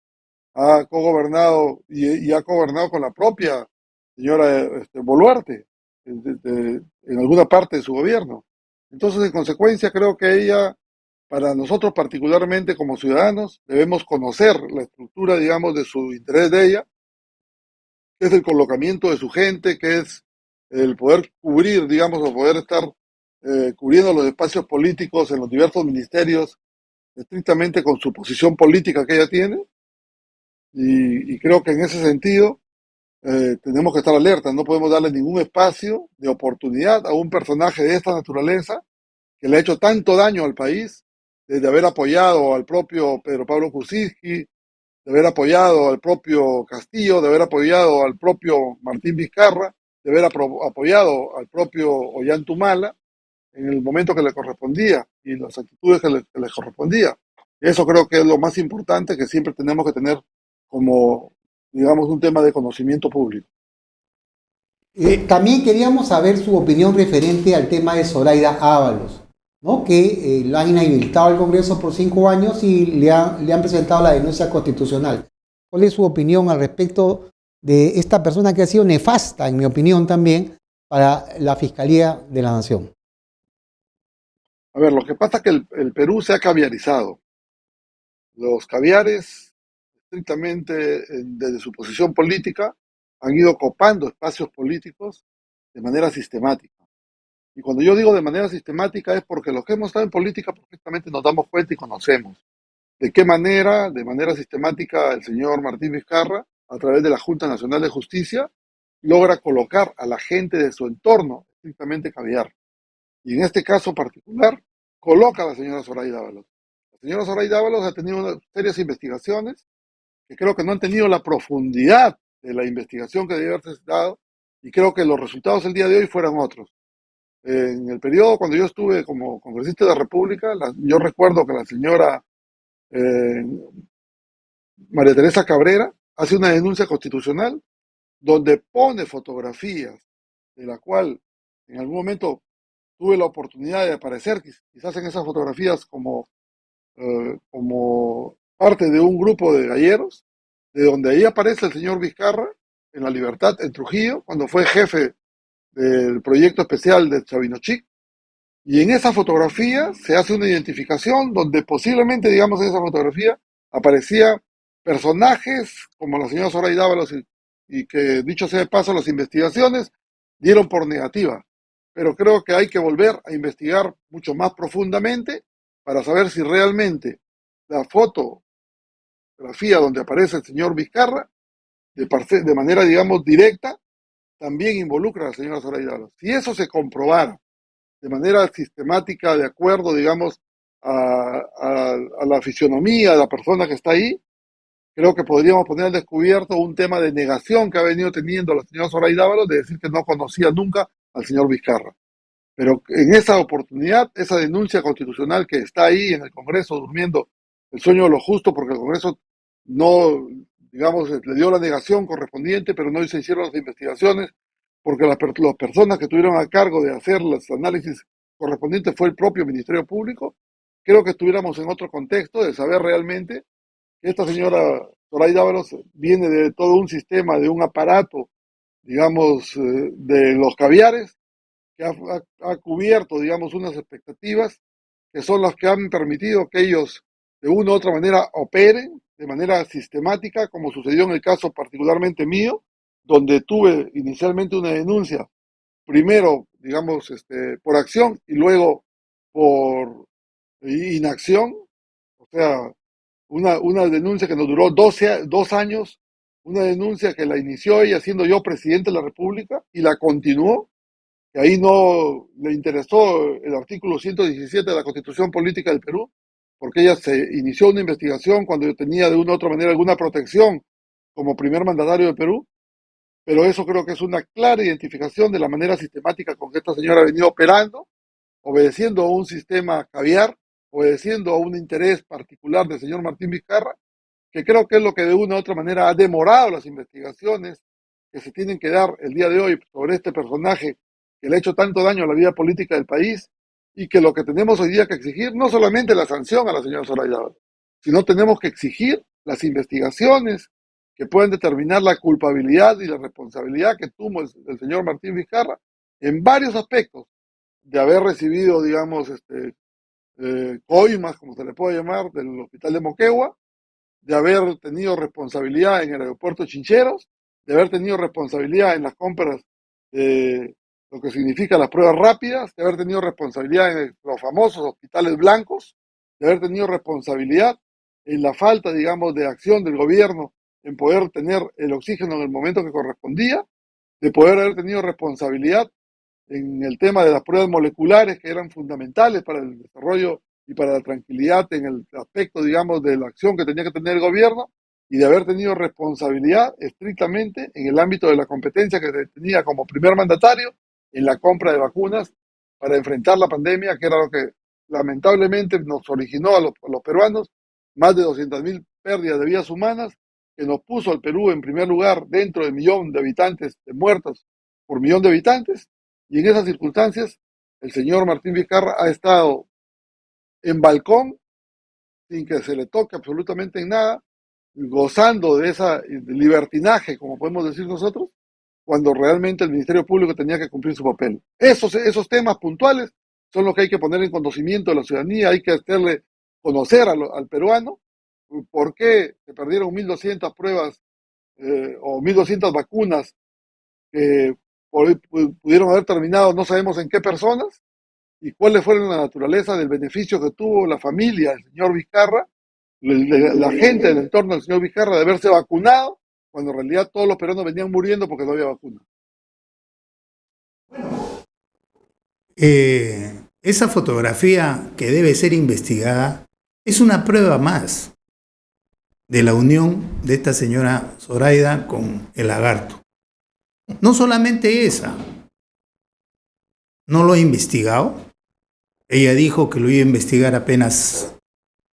ha cogobernado y ha gobernado con la propia señora Boluarte en alguna parte de su gobierno. Entonces, en consecuencia, creo que ella, para nosotros particularmente como ciudadanos, debemos conocer la estructura, digamos, de su interés de ella, que es el colocamiento de su gente, que es el poder cubrir, digamos, o poder estar cubriendo los espacios políticos en los diversos ministerios, estrictamente con su posición política que ella tiene. Y creo que en ese sentido tenemos que estar alertas, no podemos darle ningún espacio de oportunidad a un personaje de esta naturaleza que le ha hecho tanto daño al país, desde haber apoyado al propio Pedro Pablo Kuczynski, de haber apoyado al propio Castillo, de haber apoyado al propio Martín Vizcarra, de haber apoyado al propio Ollantumala en el momento que le correspondía y las actitudes que le correspondía. Eso creo que es lo más importante que siempre tenemos que tener como, digamos, un tema de conocimiento público. También queríamos saber su opinión referente al tema de Zoraida Ábalos, ¿no? Que la han inhabilitado al Congreso por 5 años y le han presentado la denuncia constitucional. ¿Cuál es su opinión al respecto de esta persona que ha sido nefasta, en mi opinión también, para la Fiscalía de la Nación? A ver, lo que pasa es que el Perú se ha caviarizado. Los caviares, estrictamente desde su posición política, han ido copando espacios políticos de manera sistemática. Y cuando yo digo de manera sistemática es porque los que hemos estado en política perfectamente nos damos cuenta y conocemos de qué manera, de manera sistemática, el señor Martín Vizcarra, a través de la Junta Nacional de Justicia, logra colocar a la gente de su entorno estrictamente caviar. Y en este caso particular, coloca a la señora Zoraida Ábalos. La señora Zoraida Ábalos ha tenido unas serias investigaciones que creo que no han tenido la profundidad de la investigación que debe haberse dado, y creo que los resultados el día de hoy fueran otros. En el periodo cuando yo estuve como congresista de la República, yo recuerdo que la señora María Teresa Cabrera hace una denuncia constitucional donde pone fotografías de la cual en algún momento tuve la oportunidad de aparecer quizás en esas fotografías como parte de un grupo de galleros, de donde ahí aparece el señor Vizcarra en La Libertad, en Trujillo, cuando fue jefe del proyecto especial de Chavinochic, y en esa fotografía se hace una identificación donde posiblemente, digamos, en esa fotografía aparecía personajes como la señora Zoraida Ábalos y que, dicho sea de paso, las investigaciones dieron por negativa. Pero creo que hay que volver a investigar mucho más profundamente para saber si realmente la fotografía donde aparece el señor Vizcarra, de manera, digamos, directa, también involucra a la señora Zoraida Ábalos. Si eso se comprobara de manera sistemática, de acuerdo, digamos, a la fisionomía de la persona que está ahí, creo que podríamos poner al descubierto un tema de negación que ha venido teniendo la señora Zoraida Ábalos, de decir que no conocía nunca al señor Vizcarra. Pero en esa oportunidad, esa denuncia constitucional que está ahí en el Congreso durmiendo el sueño de lo justo, porque el Congreso no, digamos, le dio la negación correspondiente, pero no se hicieron las investigaciones, porque las personas que tuvieron a cargo de hacer los análisis correspondientes fue el propio Ministerio Público. Creo que estuviéramos en otro contexto de saber realmente que esta señora Zoraida Ábalos viene de todo un sistema, de un aparato, digamos, de los caviares, que ha cubierto, digamos, unas expectativas que son las que han permitido que ellos, de una u otra manera, operen de manera sistemática, como sucedió en el caso particularmente mío, donde tuve inicialmente una denuncia, primero, digamos, por acción y luego por inacción, o sea, una denuncia que nos duró 2 años, una denuncia que la inició ella siendo yo presidente de la República y la continuó, que ahí no le interesó el artículo 117 de la Constitución Política del Perú, porque ella se inició una investigación cuando yo tenía de una u otra manera alguna protección como primer mandatario de Perú, pero eso creo que es una clara identificación de la manera sistemática con que esta señora ha venido operando, obedeciendo a un sistema caviar, obedeciendo a un interés particular del señor Martín Vizcarra, que creo que es lo que de una u otra manera ha demorado las investigaciones que se tienen que dar el día de hoy sobre este personaje que le ha hecho tanto daño a la vida política del país, y que lo que tenemos hoy día que exigir no solamente la sanción a la señora Zoraida, sino tenemos que exigir las investigaciones que puedan determinar la culpabilidad y la responsabilidad que tuvo el señor Martín Vizcarra en varios aspectos, de haber recibido, digamos, coimas, como se le puede llamar, del hospital de Moquegua, de haber tenido responsabilidad en el aeropuerto de Chincheros, de haber tenido responsabilidad en las compras de lo que significa las pruebas rápidas, de haber tenido responsabilidad en los famosos hospitales blancos, de haber tenido responsabilidad en la falta, digamos, de acción del gobierno en poder tener el oxígeno en el momento que correspondía, de poder haber tenido responsabilidad en el tema de las pruebas moleculares, que eran fundamentales para el desarrollo y para la tranquilidad en el aspecto, digamos, de la acción que tenía que tener el gobierno, y de haber tenido responsabilidad estrictamente en el ámbito de la competencia que tenía como primer mandatario en la compra de vacunas para enfrentar la pandemia, que era lo que lamentablemente nos originó a los peruanos más de 200.000 pérdidas de vidas humanas, que nos puso al Perú en primer lugar dentro del millón de habitantes, de muertos por millón de habitantes, y en esas circunstancias el señor Martín Vizcarra ha estado en balcón sin que se le toque absolutamente en nada, gozando de esa libertinaje, como podemos decir nosotros, cuando realmente el Ministerio Público tenía que cumplir su papel. Esos temas puntuales son los que hay que poner en conocimiento de la ciudadanía, hay que hacerle conocer al peruano por qué se perdieron 1.200 pruebas o 1.200 vacunas que pudieron haber terminado no sabemos en qué personas, y cuáles fueron la naturaleza del beneficio que tuvo la familia del señor Vizcarra, la gente del entorno del señor Vizcarra, de haberse vacunado, cuando en realidad todos los peruanos venían muriendo porque no había vacuna. Esa fotografía que debe ser investigada es una prueba más de la unión de esta señora Zoraida con el lagarto. No solamente esa, no lo he investigado. Ella dijo que lo iba a investigar apenas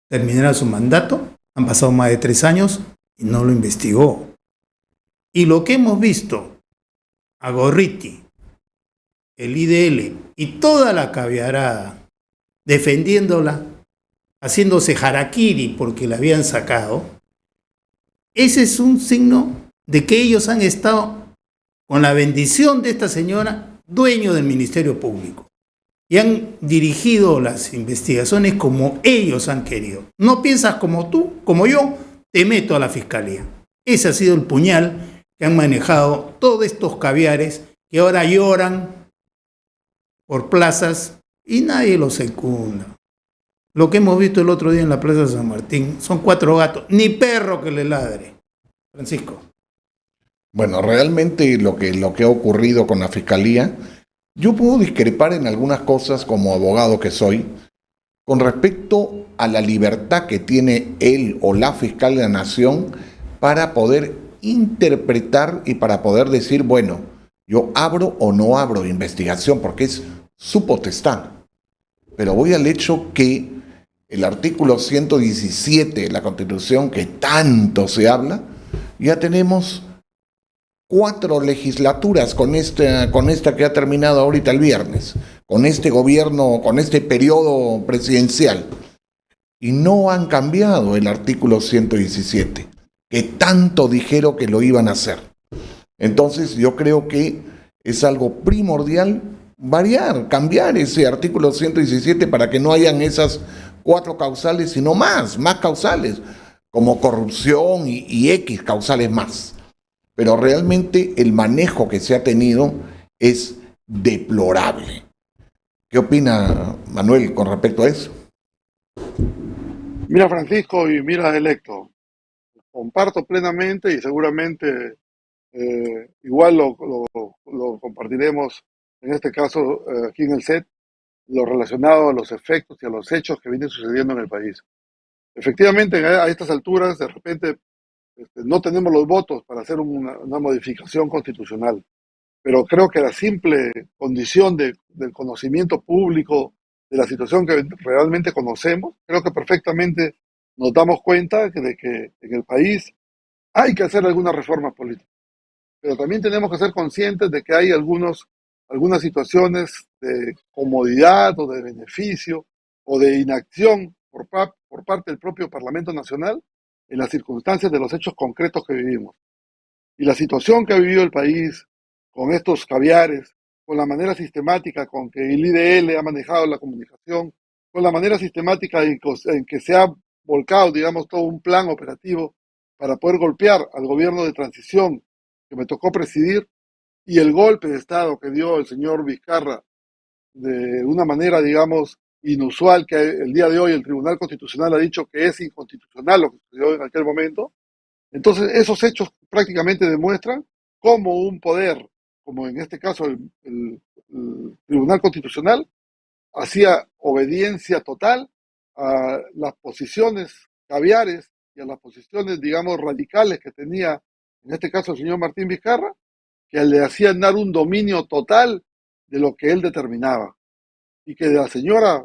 terminara su mandato. Han pasado más de 3 años y no lo investigó. Y lo que hemos visto a Gorriti, el IDL y toda la caviarada defendiéndola, haciéndose harakiri porque la habían sacado, ese es un signo de que ellos han estado con la bendición de esta señora, dueño del Ministerio Público, y han dirigido las investigaciones como ellos han querido. No piensas como tú, como yo, te meto a la fiscalía. Ese ha sido el puñal que han manejado todos estos caviares que ahora lloran por plazas y nadie los secunda. Lo que hemos visto el otro día en la Plaza de San Martín son 4 gatos, ni perro que le ladre. Francisco. Bueno, realmente lo que ha ocurrido con la Fiscalía, yo puedo discrepar en algunas cosas como abogado que soy, con respecto a la libertad que tiene él o la fiscal de la Nación para poder interpretar y para poder decir, bueno, yo abro o no abro investigación, porque es su potestad. Pero voy al hecho que el artículo 117 de la Constitución, que tanto se habla, ya tenemos 4 legislaturas con esta que ha terminado ahorita el viernes, con este gobierno, con este periodo presidencial, y no han cambiado el artículo 117, que tanto dijeron que lo iban a hacer. Entonces yo creo que es algo primordial cambiar ese artículo 117 para que no hayan esas 4 causales, sino más causales, como corrupción y X causales más. Pero realmente el manejo que se ha tenido es deplorable. ¿Qué opina Manuel con respecto a eso? Mira, Francisco, y mira, electo, comparto plenamente y seguramente igual lo compartiremos, en este caso aquí en el set, lo relacionado a los efectos y a los hechos que vienen sucediendo en el país. Efectivamente, a estas alturas, de repente, no tenemos los votos para hacer una modificación constitucional, pero creo que la simple condición del conocimiento público de la situación que realmente conocemos, creo que perfectamente nos damos cuenta de que en el país hay que hacer algunas reformas políticas, pero también tenemos que ser conscientes de que hay algunas situaciones de comodidad o de beneficio o de inacción por parte del propio Parlamento Nacional en las circunstancias de los hechos concretos que vivimos. Y la situación que ha vivido el país con estos caviares, con la manera sistemática con que el IDL ha manejado la comunicación, con la manera sistemática en que se ha volcado, digamos, todo un plan operativo para poder golpear al gobierno de transición que me tocó presidir, y el golpe de Estado que dio el señor Vizcarra de una manera, digamos, inusual, que el día de hoy el Tribunal Constitucional ha dicho que es inconstitucional lo que sucedió en aquel momento. Entonces, esos hechos prácticamente demuestran cómo un poder, como en este caso el Tribunal Constitucional, hacía obediencia total a las posiciones caviares y a las posiciones, digamos, radicales que tenía, en este caso, el señor Martín Vizcarra, que le hacían dar un dominio total de lo que él determinaba. Y que la señora,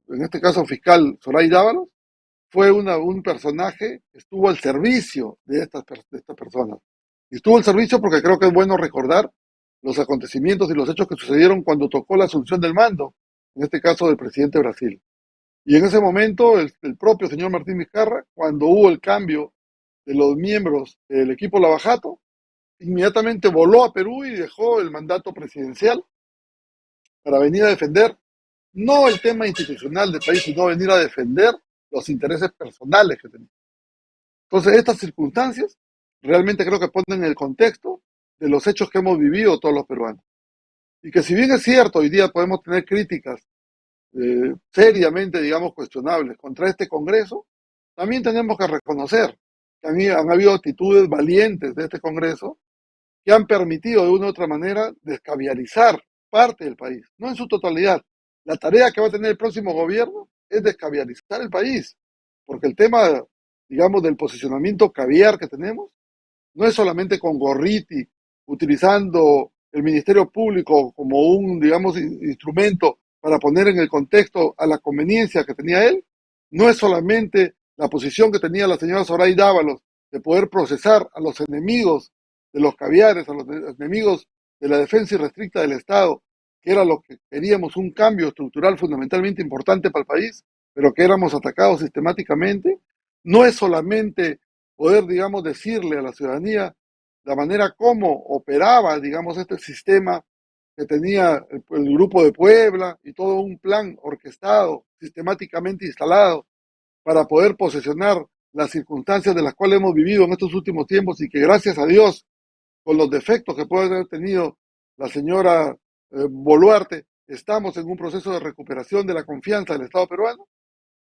en este caso fiscal Zoraida Ábalos, fue un personaje que estuvo al servicio de estas personas. Y estuvo al servicio porque creo que es bueno recordar los acontecimientos y los hechos que sucedieron cuando tocó la asunción del mando, en este caso del presidente de Brasil. Y en ese momento, el propio señor Martín Vizcarra, cuando hubo el cambio de los miembros del equipo Lavajato, inmediatamente voló a Perú y dejó el mandato presidencial para venir a defender no el tema institucional del país, sino venir a defender los intereses personales que tenía. Entonces, estas circunstancias realmente creo que ponen el contexto de los hechos que hemos vivido todos los peruanos. Y que si bien es cierto, hoy día podemos tener críticas seriamente, digamos, cuestionables contra este Congreso, también tenemos que reconocer que han habido actitudes valientes de este Congreso que han permitido de una u otra manera descaviarizar parte del país, no en su totalidad. La tarea que va a tener el próximo gobierno es descaviarizar el país, porque el tema, digamos, del posicionamiento caviar que tenemos no es solamente con Gorriti, utilizando el Ministerio Público como un, digamos, instrumento para poner en el contexto a la conveniencia que tenía él, no es solamente la posición que tenía la señora Zoraida Ábalos de poder procesar a los enemigos de los caviares, a los enemigos de la defensa irrestricta del Estado, que era lo que queríamos, un cambio estructural fundamentalmente importante para el país, pero que éramos atacados sistemáticamente. No es solamente poder, digamos, decirle a la ciudadanía la manera como operaba, digamos, este sistema que tenía el Grupo de Puebla y todo un plan orquestado, sistemáticamente instalado, para poder posesionar las circunstancias de las cuales hemos vivido en estos últimos tiempos y que gracias a Dios, con los defectos que puede haber tenido la señora Boluarte, estamos en un proceso de recuperación de la confianza del Estado peruano,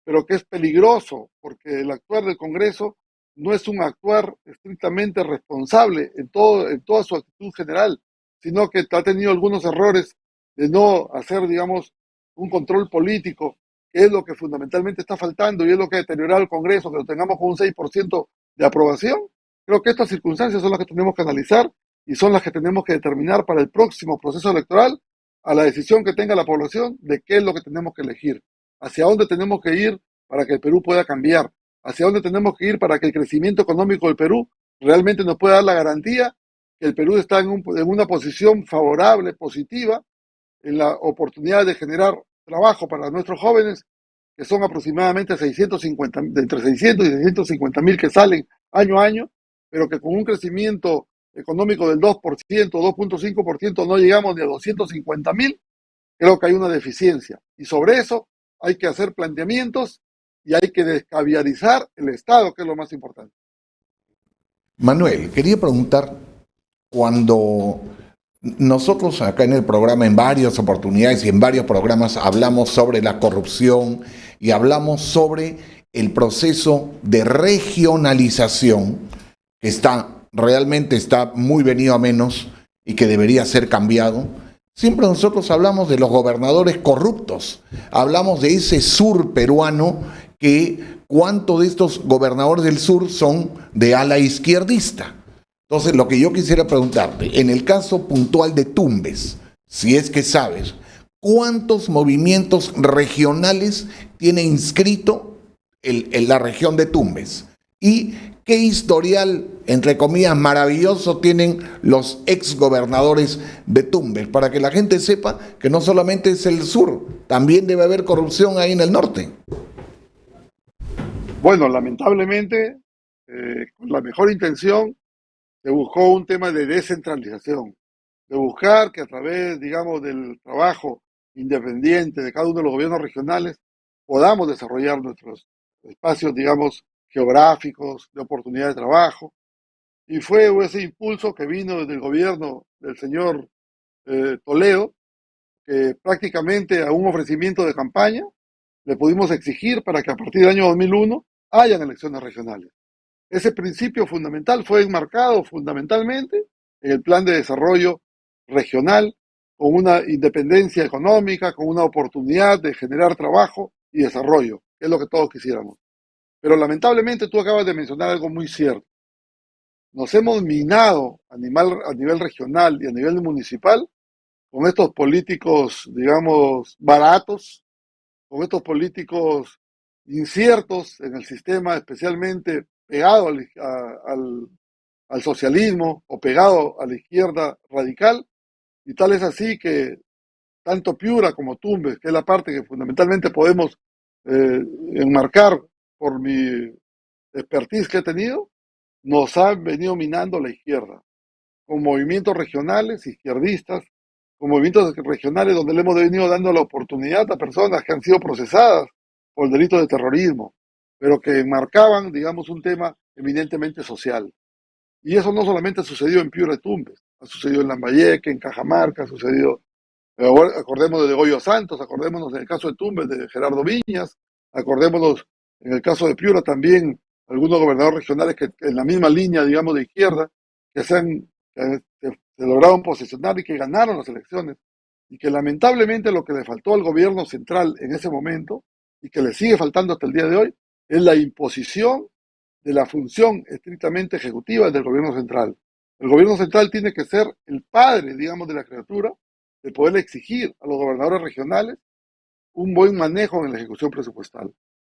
pero que es peligroso porque el actuar del Congreso no es un actuar estrictamente responsable en toda su actitud general, sino que ha tenido algunos errores de no hacer, digamos, un control político, que es lo que fundamentalmente está faltando y es lo que ha deteriorado el Congreso, que lo tengamos con un 6% de aprobación. Creo que estas circunstancias son las que tenemos que analizar y son las que tenemos que determinar para el próximo proceso electoral, a la decisión que tenga la población de qué es lo que tenemos que elegir, hacia dónde tenemos que ir para que el Perú pueda cambiar, hacia dónde tenemos que ir para que el crecimiento económico del Perú realmente nos pueda dar la garantía que el Perú está en una posición favorable, positiva, en la oportunidad de generar trabajo para nuestros jóvenes, que son aproximadamente entre 600 y 650 mil que salen año a año, pero que con un crecimiento económico del 2%, 2.5%, no llegamos ni a 250 mil, creo que hay una deficiencia. Y sobre eso hay que hacer planteamientos y hay que descaviarizar el Estado, que es lo más importante. Manuel, quería preguntar, cuando nosotros acá en el programa en varias oportunidades y en varios programas hablamos sobre la corrupción y hablamos sobre el proceso de regionalización que realmente está muy venido a menos y que debería ser cambiado, siempre nosotros hablamos de los gobernadores corruptos, hablamos de ese sur peruano que cuántos de estos gobernadores del sur son de ala izquierdista. Entonces, lo que yo quisiera preguntarte, en el caso puntual de Tumbes, si es que sabes, ¿cuántos movimientos regionales tiene inscrito la región de Tumbes? ¿Y qué historial, entre comillas, maravilloso tienen los exgobernadores de Tumbes? Para que la gente sepa que no solamente es el sur, también debe haber corrupción ahí en el norte. Bueno, lamentablemente, con la mejor intención, se buscó un tema de descentralización, de buscar que a través, digamos, del trabajo independiente de cada uno de los gobiernos regionales podamos desarrollar nuestros espacios, digamos, geográficos, de oportunidad de trabajo. Y fue ese impulso que vino desde el gobierno del señor Toledo, que prácticamente a un ofrecimiento de campaña le pudimos exigir para que a partir del año 2001 hayan elecciones regionales. Ese principio fundamental fue enmarcado fundamentalmente en el plan de desarrollo regional, con una independencia económica, con una oportunidad de generar trabajo y desarrollo, que es lo que todos quisiéramos. Pero lamentablemente tú acabas de mencionar algo muy cierto. Nos hemos minado a nivel regional y a nivel municipal con estos políticos, digamos, baratos, con estos políticos inciertos en el sistema, especialmente pegado al socialismo o pegado a la izquierda radical, y tal es así que tanto Piura como Tumbes, que es la parte que fundamentalmente podemos enmarcar por mi expertise que he tenido, nos han venido minando la izquierda, con movimientos regionales, izquierdistas, con movimientos regionales donde le hemos venido dando la oportunidad a personas que han sido procesadas por delitos de terrorismo, pero que marcaban, digamos, un tema eminentemente social. Y eso no solamente ha sucedido en Piura y Tumbes, ha sucedido en Lambayeque, en Cajamarca, ha sucedido, acordémonos de Goyo Santos, acordémonos en el caso de Tumbes de Gerardo Viñas, acordémonos en el caso de Piura también algunos gobernadores regionales que en la misma línea, digamos, de izquierda, que se lograron posesionar y que ganaron las elecciones, y que lamentablemente lo que le faltó al gobierno central en ese momento, y que le sigue faltando hasta el día de hoy, es la imposición de la función estrictamente ejecutiva del gobierno central. El gobierno central tiene que ser el padre, digamos, de la criatura, de poder exigir a los gobernadores regionales un buen manejo en la ejecución presupuestal.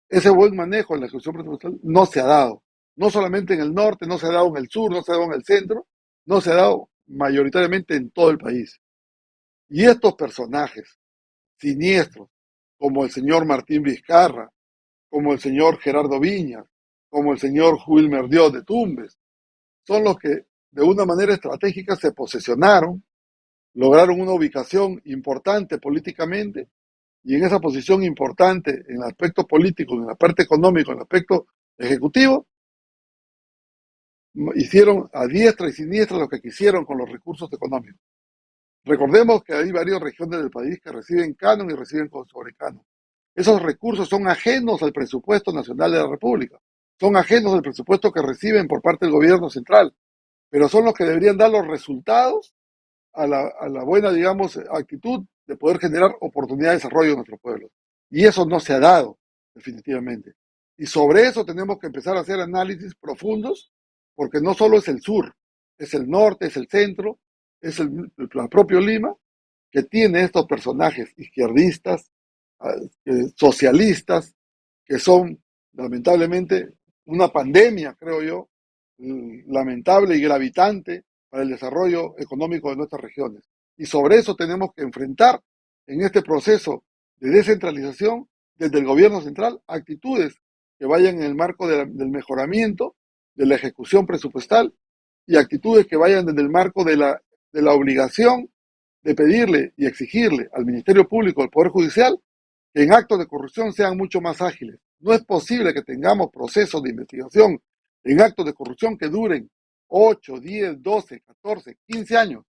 Ese buen manejo en la ejecución presupuestal no se ha dado, no solamente en el norte, no se ha dado en el sur, no se ha dado en el centro, no se ha dado mayoritariamente en todo el país. Y estos personajes siniestros, como el señor Martín Vizcarra, como el señor Gerardo Viñas, como el señor Wilmer Dios de Tumbes, son los que de una manera estratégica se posesionaron, lograron una ubicación importante políticamente, y en esa posición importante en el aspecto político, en la parte económico, en el aspecto ejecutivo, hicieron a diestra y siniestra lo que quisieron con los recursos económicos. Recordemos que hay varias regiones del país que reciben canon y reciben sobrecanon. Esos recursos son ajenos al presupuesto nacional de la República, son ajenos al presupuesto que reciben por parte del gobierno central, pero son los que deberían dar los resultados a la buena, digamos, actitud de poder generar oportunidad de desarrollo en nuestro pueblo. Y eso no se ha dado, definitivamente. Y sobre eso tenemos que empezar a hacer análisis profundos, porque no solo es el sur, es el norte, es el centro, es el propio Lima, que tiene estos personajes izquierdistas, socialistas, que son lamentablemente una pandemia, creo yo, lamentable y gravitante para el desarrollo económico de nuestras regiones. Y sobre eso tenemos que enfrentar en este proceso de descentralización desde el gobierno central actitudes que vayan en el marco del mejoramiento de la ejecución presupuestal y actitudes que vayan desde el marco de la obligación de pedirle y exigirle al Ministerio Público, al Poder Judicial, que en actos de corrupción sean mucho más ágiles. No es posible que tengamos procesos de investigación en actos de corrupción que duren 8, 10, 12, 14, 15 años.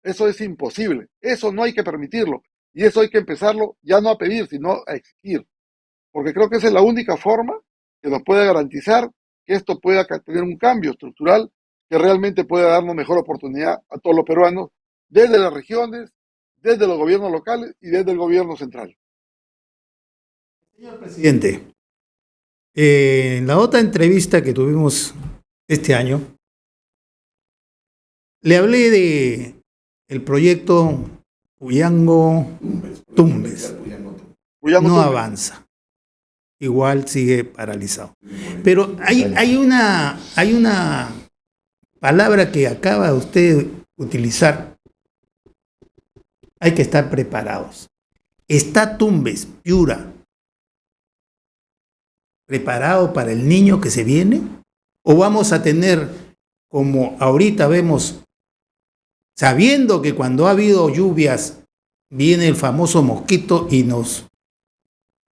Eso es imposible. Eso no hay que permitirlo. Y eso hay que empezarlo ya no a pedir, sino a exigir. Porque creo que esa es la única forma que nos puede garantizar que esto pueda tener un cambio estructural que realmente pueda darnos mejor oportunidad a todos los peruanos, desde las regiones, desde los gobiernos locales y desde el gobierno central. Señor presidente, en la otra entrevista que tuvimos este año, le hablé de el proyecto Puyango-Tumbes. No avanza. Igual sigue paralizado. Pero hay una palabra que acaba usted de utilizar. Hay que estar preparados. ¿Está Tumbes, Piura, preparado para el niño que se viene? ¿O vamos a tener, como ahorita vemos, sabiendo que cuando ha habido lluvias viene el famoso mosquito y nos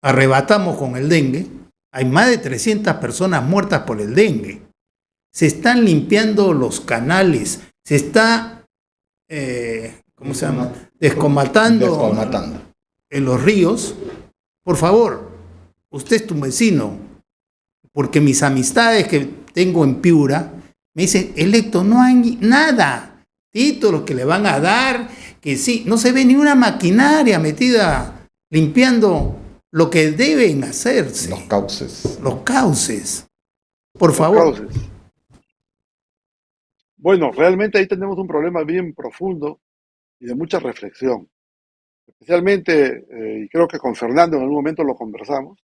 arrebatamos con el dengue? Hay más de 300 personas muertas por el dengue. Se están limpiando los canales, se está, ¿cómo se llama? Descomatando en los ríos. Por favor, usted es tu vecino, porque mis amistades que tengo en Piura me dicen, electo, no hay nada, títulos que le van a dar, que sí, no se ve ni una maquinaria metida limpiando lo que deben hacerse. Los cauces. Los cauces. Por favor. Cauces. Bueno, realmente ahí tenemos un problema bien profundo y de mucha reflexión. Especialmente, y creo que con Fernando en algún momento lo conversamos,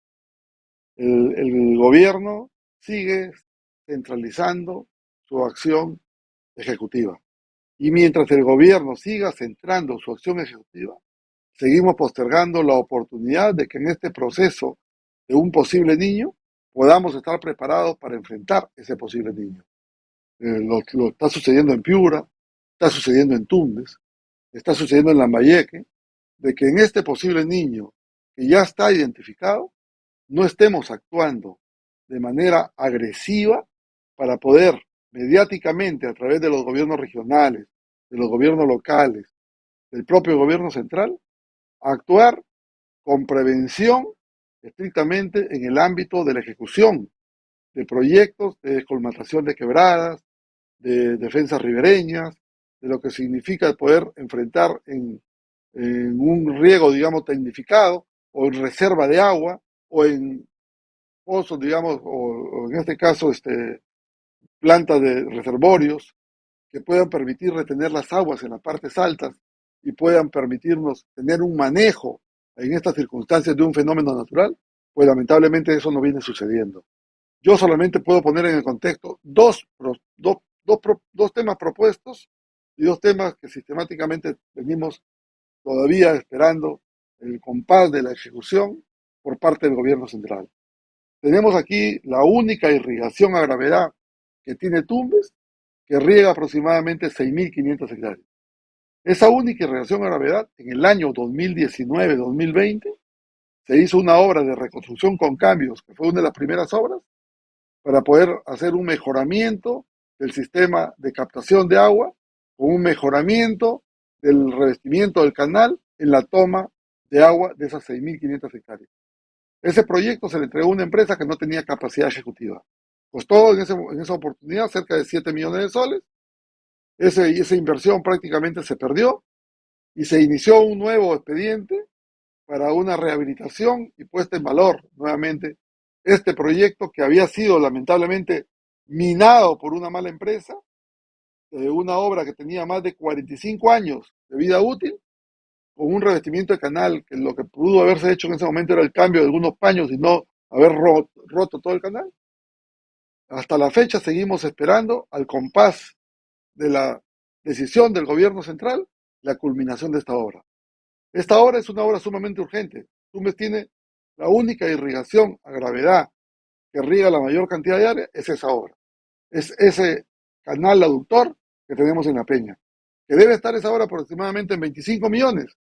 el gobierno sigue centralizando su acción ejecutiva. Y mientras el gobierno siga centrando su acción ejecutiva, seguimos postergando la oportunidad de que en este proceso de un posible niño podamos estar preparados para enfrentar ese posible niño. Lo está sucediendo en Piura, está sucediendo en Tumbes, está sucediendo en Lambayeque, de que en este posible niño que ya está identificado, no estemos actuando de manera agresiva para poder mediáticamente, a través de los gobiernos regionales, de los gobiernos locales, del propio gobierno central, actuar con prevención estrictamente en el ámbito de la ejecución de proyectos de descolmatación de quebradas, de defensas ribereñas, de lo que significa poder enfrentar en un riego, digamos, tecnificado, o en reserva de agua, o en pozos, digamos, o en este caso, plantas de reservorios que puedan permitir retener las aguas en las partes altas y puedan permitirnos tener un manejo en estas circunstancias de un fenómeno natural, pues lamentablemente eso no viene sucediendo. Yo solamente puedo poner en el contexto dos temas propuestos y dos temas que sistemáticamente venimos todavía esperando el compás de la ejecución por parte del gobierno central. Tenemos aquí la única irrigación a gravedad que tiene Tumbes, que riega aproximadamente 6.500 hectáreas. Esa única irrigación a gravedad, en el año 2019-2020, se hizo una obra de reconstrucción con cambios, que fue una de las primeras obras, para poder hacer un mejoramiento del sistema de captación de agua, con un mejoramiento del revestimiento del canal en la toma de agua de esas 6.500 hectáreas. Ese proyecto se le entregó a una empresa que no tenía capacidad ejecutiva. Costó en esa oportunidad cerca de 7 millones de soles. Esa inversión prácticamente se perdió y se inició un nuevo expediente para una rehabilitación y puesta en valor nuevamente este proyecto que había sido lamentablemente minado por una mala empresa, una obra que tenía más de 45 años de vida útil, con un revestimiento de canal, que lo que pudo haberse hecho en ese momento era el cambio de algunos paños y no haber roto todo el canal. Hasta la fecha seguimos esperando al compás de la decisión del gobierno central la culminación de esta obra. Esta obra es una obra sumamente urgente. Tumbes tiene la única irrigación a gravedad que riega la mayor cantidad de área, es esa obra. Es ese canal aductor que tenemos en La Peña, que debe estar esa obra aproximadamente en 25 millones,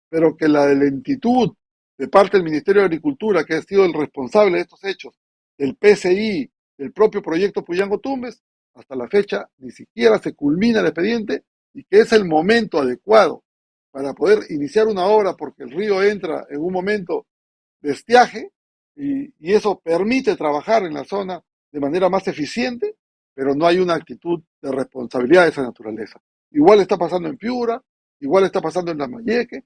pero que la lentitud de parte del Ministerio de Agricultura, que ha sido el responsable de estos hechos, del PCI, del propio proyecto Puyango-Tumbes, hasta la fecha ni siquiera se culmina el expediente, y que es el momento adecuado para poder iniciar una obra, porque el río entra en un momento de estiaje y eso permite trabajar en la zona de manera más eficiente, pero no hay una actitud de responsabilidad de esa naturaleza. Igual está pasando en Piura, igual está pasando en Lambayeque,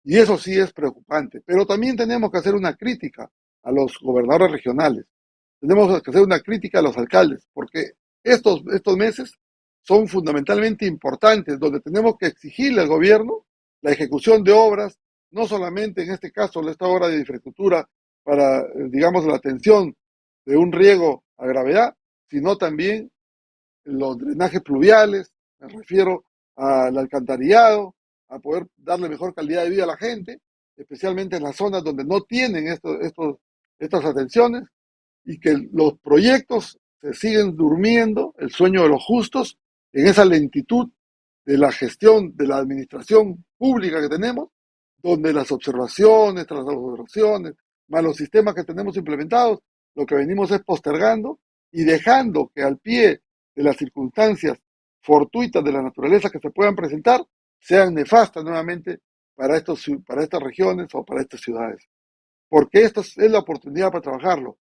Y eso sí es preocupante. Pero también tenemos que hacer una crítica a los gobernadores regionales. Tenemos que hacer una crítica a los alcaldes, porque estos meses son fundamentalmente importantes, donde tenemos que exigirle al gobierno la ejecución de obras, no solamente en este caso esta obra de infraestructura para, digamos, la atención de un riego a gravedad, sino también los drenajes pluviales, me refiero al alcantarillado, a poder darle mejor calidad de vida a la gente, especialmente en las zonas donde no tienen estas atenciones, y que los proyectos se siguen durmiendo, el sueño de los justos, en esa lentitud de la gestión de la administración pública que tenemos, donde las observaciones, tras las observaciones, más los sistemas que tenemos implementados, lo que venimos es postergando y dejando que al pie de las circunstancias fortuitas de la naturaleza que se puedan presentar, sean nefastas nuevamente para estas regiones o para estas ciudades. Porque esta es la oportunidad para trabajarlo.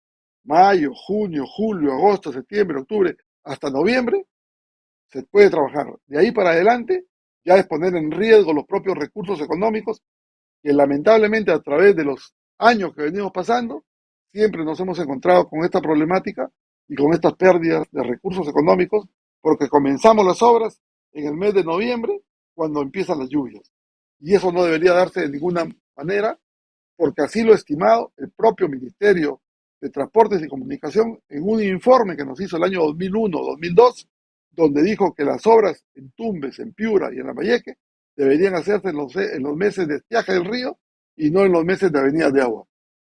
Mayo, junio, julio, agosto, septiembre, octubre, hasta noviembre, se puede trabajar. De ahí para adelante, ya es poner en riesgo los propios recursos económicos que lamentablemente a través de los años que venimos pasando, siempre nos hemos encontrado con esta problemática y con estas pérdidas de recursos económicos, porque comenzamos las obras en el mes de noviembre, cuando empiezan las lluvias. Y eso no debería darse de ninguna manera, porque así lo ha estimado el propio Ministerio de Transportes y Comunicación en un informe que nos hizo el año 2001-2002, donde dijo que las obras en Tumbes, en Piura y en Lambayeque deberían hacerse en los meses de estiaje del río y no en los meses de avenidas de agua.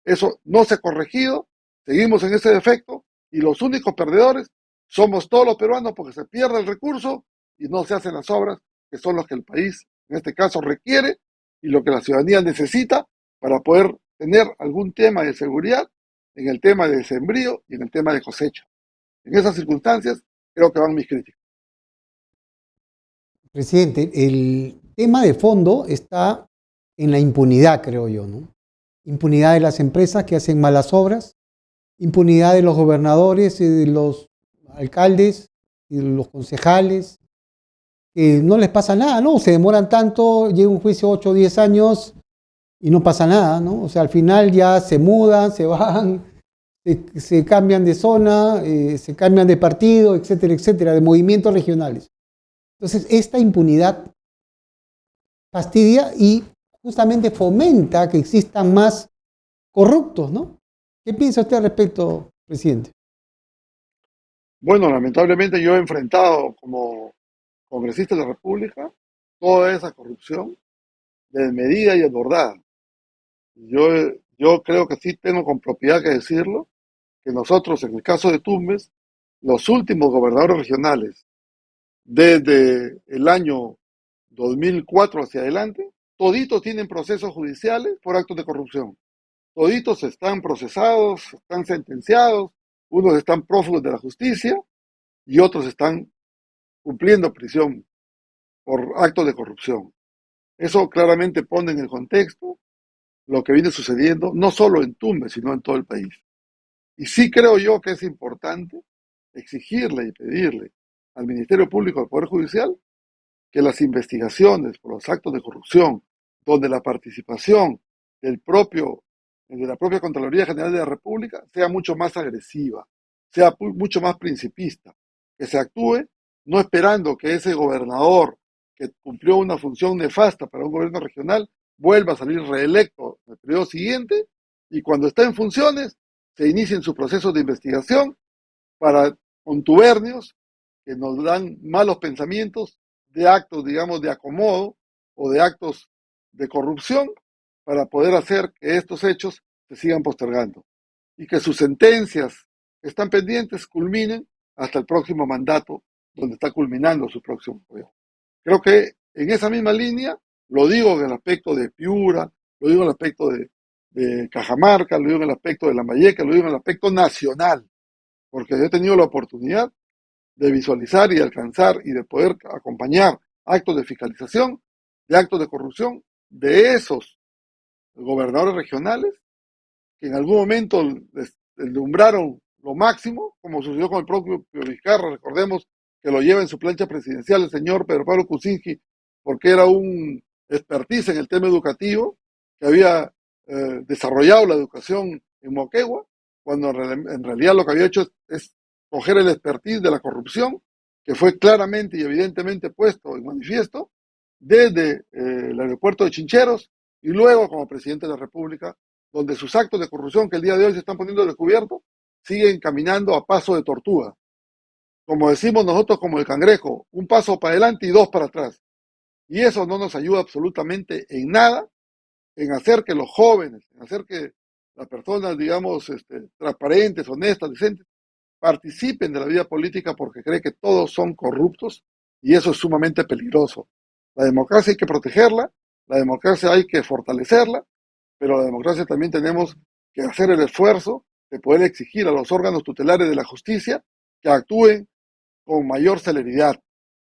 Eso no se ha corregido, seguimos en ese defecto y los únicos perdedores somos todos los peruanos, porque se pierde el recurso y no se hacen las obras que son las que el país, en este caso, requiere y lo que la ciudadanía necesita para poder tener algún tema de seguridad en el tema de sembrío y en el tema de cosecha. En esas circunstancias creo que van mis críticas. Presidente, el tema de fondo está en la impunidad, creo yo, ¿no? Impunidad de las empresas que hacen malas obras, impunidad de los gobernadores y de los alcaldes y de los concejales, que no les pasa nada, ¿no? Se demoran tanto, llega un juicio 8 o 10 años y no pasa nada, ¿no? O sea, al final ya se mudan, se van, se cambian de zona, se cambian de partido, etcétera, etcétera, de movimientos regionales. Entonces, esta impunidad fastidia y justamente fomenta que existan más corruptos, ¿no? ¿Qué piensa usted al respecto, presidente? Bueno, lamentablemente yo he enfrentado como congresista de la República toda esa corrupción desmedida y desbordada. Yo creo que sí tengo con propiedad que decirlo, que nosotros, en el caso de Tumbes, los últimos gobernadores regionales, desde el año 2004 hacia adelante, toditos tienen procesos judiciales por actos de corrupción. Toditos están procesados, están sentenciados, unos están prófugos de la justicia y otros están cumpliendo prisión por actos de corrupción. Eso claramente pone en el contexto lo que viene sucediendo, no solo en Tumbes, sino en todo el país. Y sí creo yo que es importante exigirle y pedirle al Ministerio Público del Poder Judicial que las investigaciones por los actos de corrupción, donde la participación de la propia Contraloría General de la República sea mucho más agresiva, sea mucho más principista, que se actúe no esperando que ese gobernador que cumplió una función nefasta para un gobierno regional vuelva a salir reelecto en el periodo siguiente y cuando está en funciones se inicien sus procesos de investigación para contubernios que nos dan malos pensamientos de actos, digamos, de acomodo o de actos de corrupción para poder hacer que estos hechos se sigan postergando y que sus sentencias que están pendientes culminen hasta el próximo mandato donde está culminando su próximo gobierno. Creo que en esa misma línea, lo digo en el aspecto de Piura, lo digo en el aspecto de Cajamarca, lo digo en el aspecto de Lambayeque, lo digo en el aspecto nacional, porque yo he tenido la oportunidad de visualizar y de alcanzar y de poder acompañar actos de fiscalización, de actos de corrupción de esos gobernadores regionales que en algún momento les deslumbraron lo máximo, como sucedió con el propio Vizcarra. Recordemos que lo lleva en su plancha presidencial el señor Pedro Pablo Kuczynski, porque era un expertise en el tema educativo, que había desarrollado la educación en Moquegua, cuando en realidad lo que había hecho es coger el expertise de la corrupción, que fue claramente y evidentemente puesto en manifiesto desde el aeropuerto de Chincheros y luego como presidente de la República, donde sus actos de corrupción que el día de hoy se están poniendo descubiertos siguen caminando a paso de tortuga. Como decimos nosotros como el cangrejo, un paso para adelante y dos para atrás. Y eso no nos ayuda absolutamente en nada en hacer que los jóvenes, en hacer que las personas, digamos, transparentes, honestas, decentes, participen de la vida política porque creen que todos son corruptos y eso es sumamente peligroso. La democracia hay que protegerla, la democracia hay que fortalecerla, pero la democracia también tenemos que hacer el esfuerzo de poder exigir a los órganos tutelares de la justicia que actúen con mayor celeridad,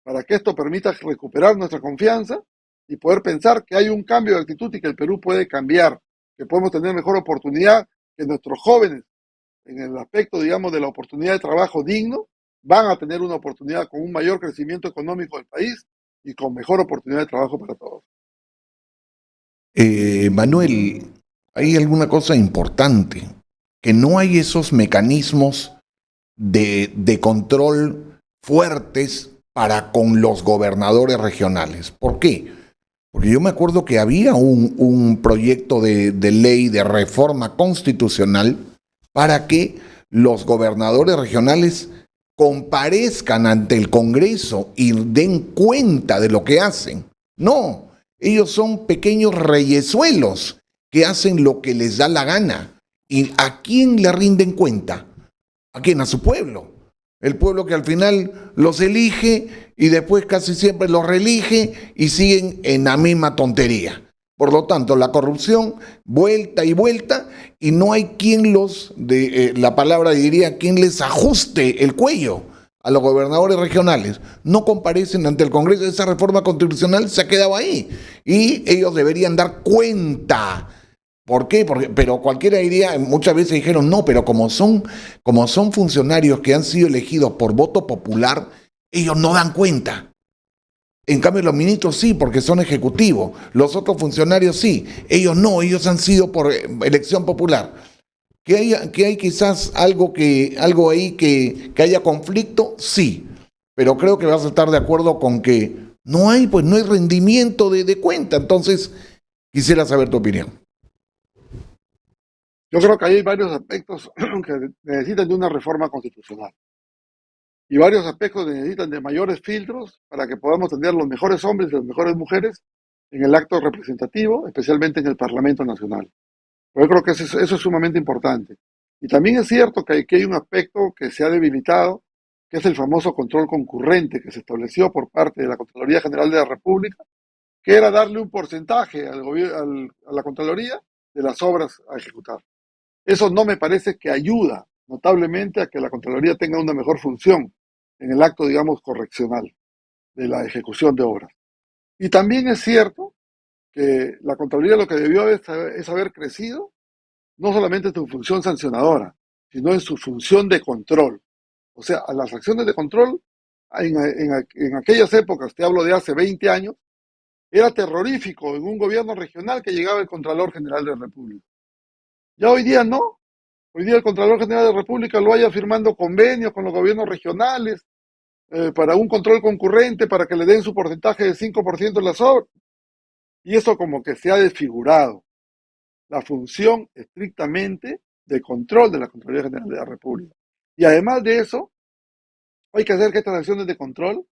para que esto permita recuperar nuestra confianza y poder pensar que hay un cambio de actitud y que el Perú puede cambiar, que podemos tener mejor oportunidad, que nuestros jóvenes, en el aspecto, digamos, de la oportunidad de trabajo digno, van a tener una oportunidad con un mayor crecimiento económico del país y con mejor oportunidad de trabajo para todos. Manuel, hay alguna cosa importante, que no hay esos mecanismos de control fuertes para con los gobernadores regionales. ¿Por qué? Porque yo me acuerdo que había un proyecto de ley de reforma constitucional para que los gobernadores regionales comparezcan ante el Congreso y den cuenta de lo que hacen. No, ellos son pequeños reyesuelos que hacen lo que les da la gana. ¿Y a quién le rinden cuenta? ¿A quién? A su pueblo. El pueblo que al final los elige y después casi siempre los reelige y siguen en la misma tontería. Por lo tanto, la corrupción vuelta y vuelta y no hay quien la palabra diría, quien les ajuste el cuello a los gobernadores regionales. No comparecen ante el Congreso. Esa reforma constitucional se ha quedado ahí y ellos deberían dar cuenta. ¿Por qué? Pero cualquiera diría, muchas veces dijeron, no, pero como son funcionarios que han sido elegidos por voto popular, ellos no dan cuenta. En cambio, los ministros sí, porque son ejecutivos. Los otros funcionarios sí. Ellos no, ellos han sido por elección popular. ¿Que hay quizás algo ahí que haya conflicto? Sí. Pero creo que vas a estar de acuerdo con que no hay rendimiento de cuenta. Entonces, quisiera saber tu opinión. Yo creo que hay varios aspectos que necesitan de una reforma constitucional y varios aspectos que necesitan de mayores filtros para que podamos tener los mejores hombres y las mejores mujeres en el acto representativo, especialmente en el Parlamento Nacional. Pero yo creo que eso es sumamente importante. Y también es cierto que hay un aspecto que se ha debilitado, que es el famoso control concurrente que se estableció por parte de la Contraloría General de la República, que era darle un porcentaje a la Contraloría de las obras a ejecutar. Eso no me parece que ayuda notablemente a que la Contraloría tenga una mejor función en el acto, digamos, correccional de la ejecución de obras. Y también es cierto que la Contraloría lo que debió es haber crecido, no solamente en su función sancionadora, sino en su función de control. O sea, a las acciones de control, en aquellas épocas, te hablo de hace 20 años, era terrorífico en un gobierno regional que llegaba el Contralor General de la República. Ya hoy día no. Hoy día el Contralor General de la República lo haya firmando convenios con los gobiernos regionales para un control concurrente, para que le den su porcentaje de 5% en las obras. Y eso como que se ha desfigurado la función estrictamente de control de la Contraloría General de la República. Y además de eso, hay que hacer que estas acciones de control,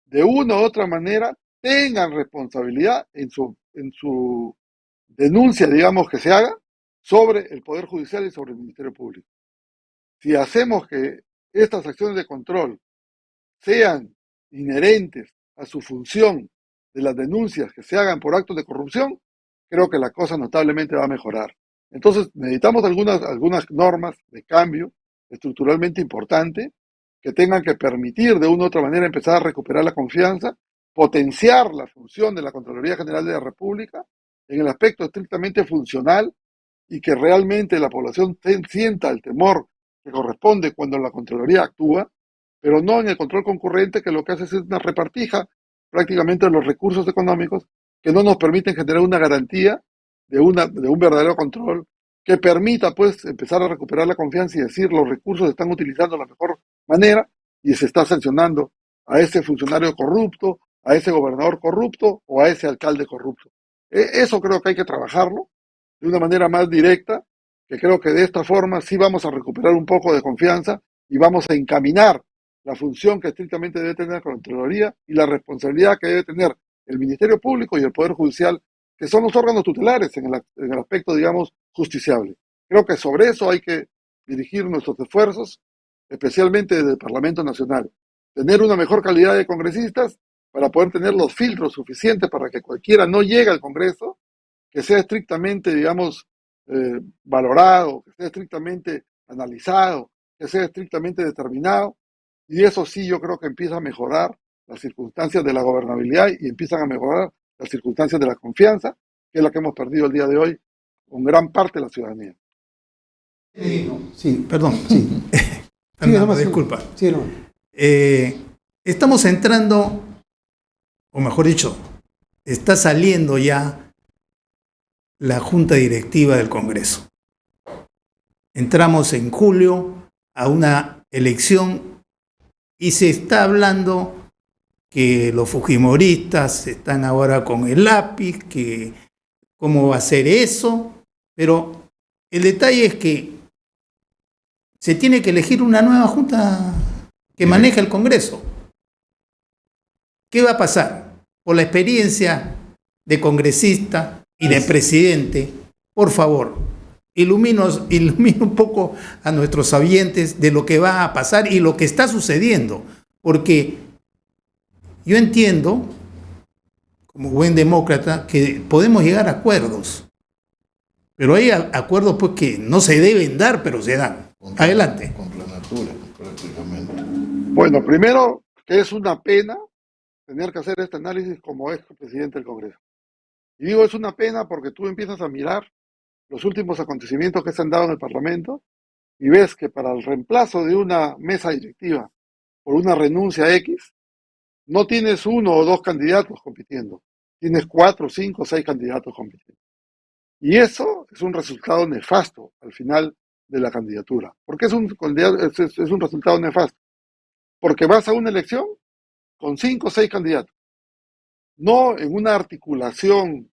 de una u otra manera, tengan responsabilidad en su denuncia, digamos, que se haga sobre el Poder Judicial y sobre el Ministerio Público. Si hacemos que estas acciones de control sean inherentes a su función de las denuncias que se hagan por actos de corrupción, creo que la cosa notablemente va a mejorar. Entonces, necesitamos algunas normas de cambio estructuralmente importante que tengan que permitir de una u otra manera empezar a recuperar la confianza, potenciar la función de la Contraloría General de la República en el aspecto estrictamente funcional y que realmente la población sienta el temor que corresponde cuando la Contraloría actúa, pero no en el control concurrente, que lo que hace es una repartija prácticamente de los recursos económicos que no nos permiten generar una garantía de un verdadero control que permita pues empezar a recuperar la confianza y decir los recursos se están utilizando de la mejor manera y se está sancionando a ese funcionario corrupto, a ese gobernador corrupto o a ese alcalde corrupto. Eso creo que hay que trabajarlo de una manera más directa, que creo que de esta forma sí vamos a recuperar un poco de confianza y vamos a encaminar la función que estrictamente debe tener la Contraloría y la responsabilidad que debe tener el Ministerio Público y el Poder Judicial, que son los órganos tutelares en el aspecto, digamos, justiciable. Creo que sobre eso hay que dirigir nuestros esfuerzos, especialmente desde el Parlamento Nacional. Tener una mejor calidad de congresistas para poder tener los filtros suficientes para que cualquiera no llegue al Congreso, que sea estrictamente, digamos, valorado, que sea estrictamente analizado, que sea estrictamente determinado. Y eso sí yo creo que empieza a mejorar las circunstancias de la gobernabilidad y empiezan a mejorar las circunstancias de la confianza, que es la que hemos perdido el día de hoy con gran parte de la ciudadanía. Sí, Perdón. sí. Fernando, nomás, disculpa. Sí, no. Estamos entrando, o mejor dicho, está saliendo ya la Junta Directiva del Congreso. Entramos en julio a una elección y se está hablando que los fujimoristas están ahora con el lápiz, que cómo va a ser eso, pero el detalle es que se tiene que elegir una nueva junta que maneja el Congreso. ¿Qué va a pasar? Por la experiencia de congresista y de presidente, por favor, ilumina un poco a nuestros oyentes de lo que va a pasar y lo que está sucediendo, porque yo entiendo, como buen demócrata, que podemos llegar a acuerdos, pero hay acuerdos pues que no se deben dar, pero se dan. Adelante. Contra la natura, prácticamente. Bueno, primero, que es una pena tener que hacer este análisis como ex presidente del Congreso. Y digo, es una pena porque tú empiezas a mirar los últimos acontecimientos que se han dado en el Parlamento y ves que para el reemplazo de una mesa directiva por una renuncia X, no tienes uno o dos candidatos compitiendo, tienes 4, 5, 6 candidatos compitiendo. Y eso es un resultado nefasto al final de la candidatura. ¿Por qué es un resultado nefasto? Porque vas a una elección con 5 o 6 candidatos, no en una articulación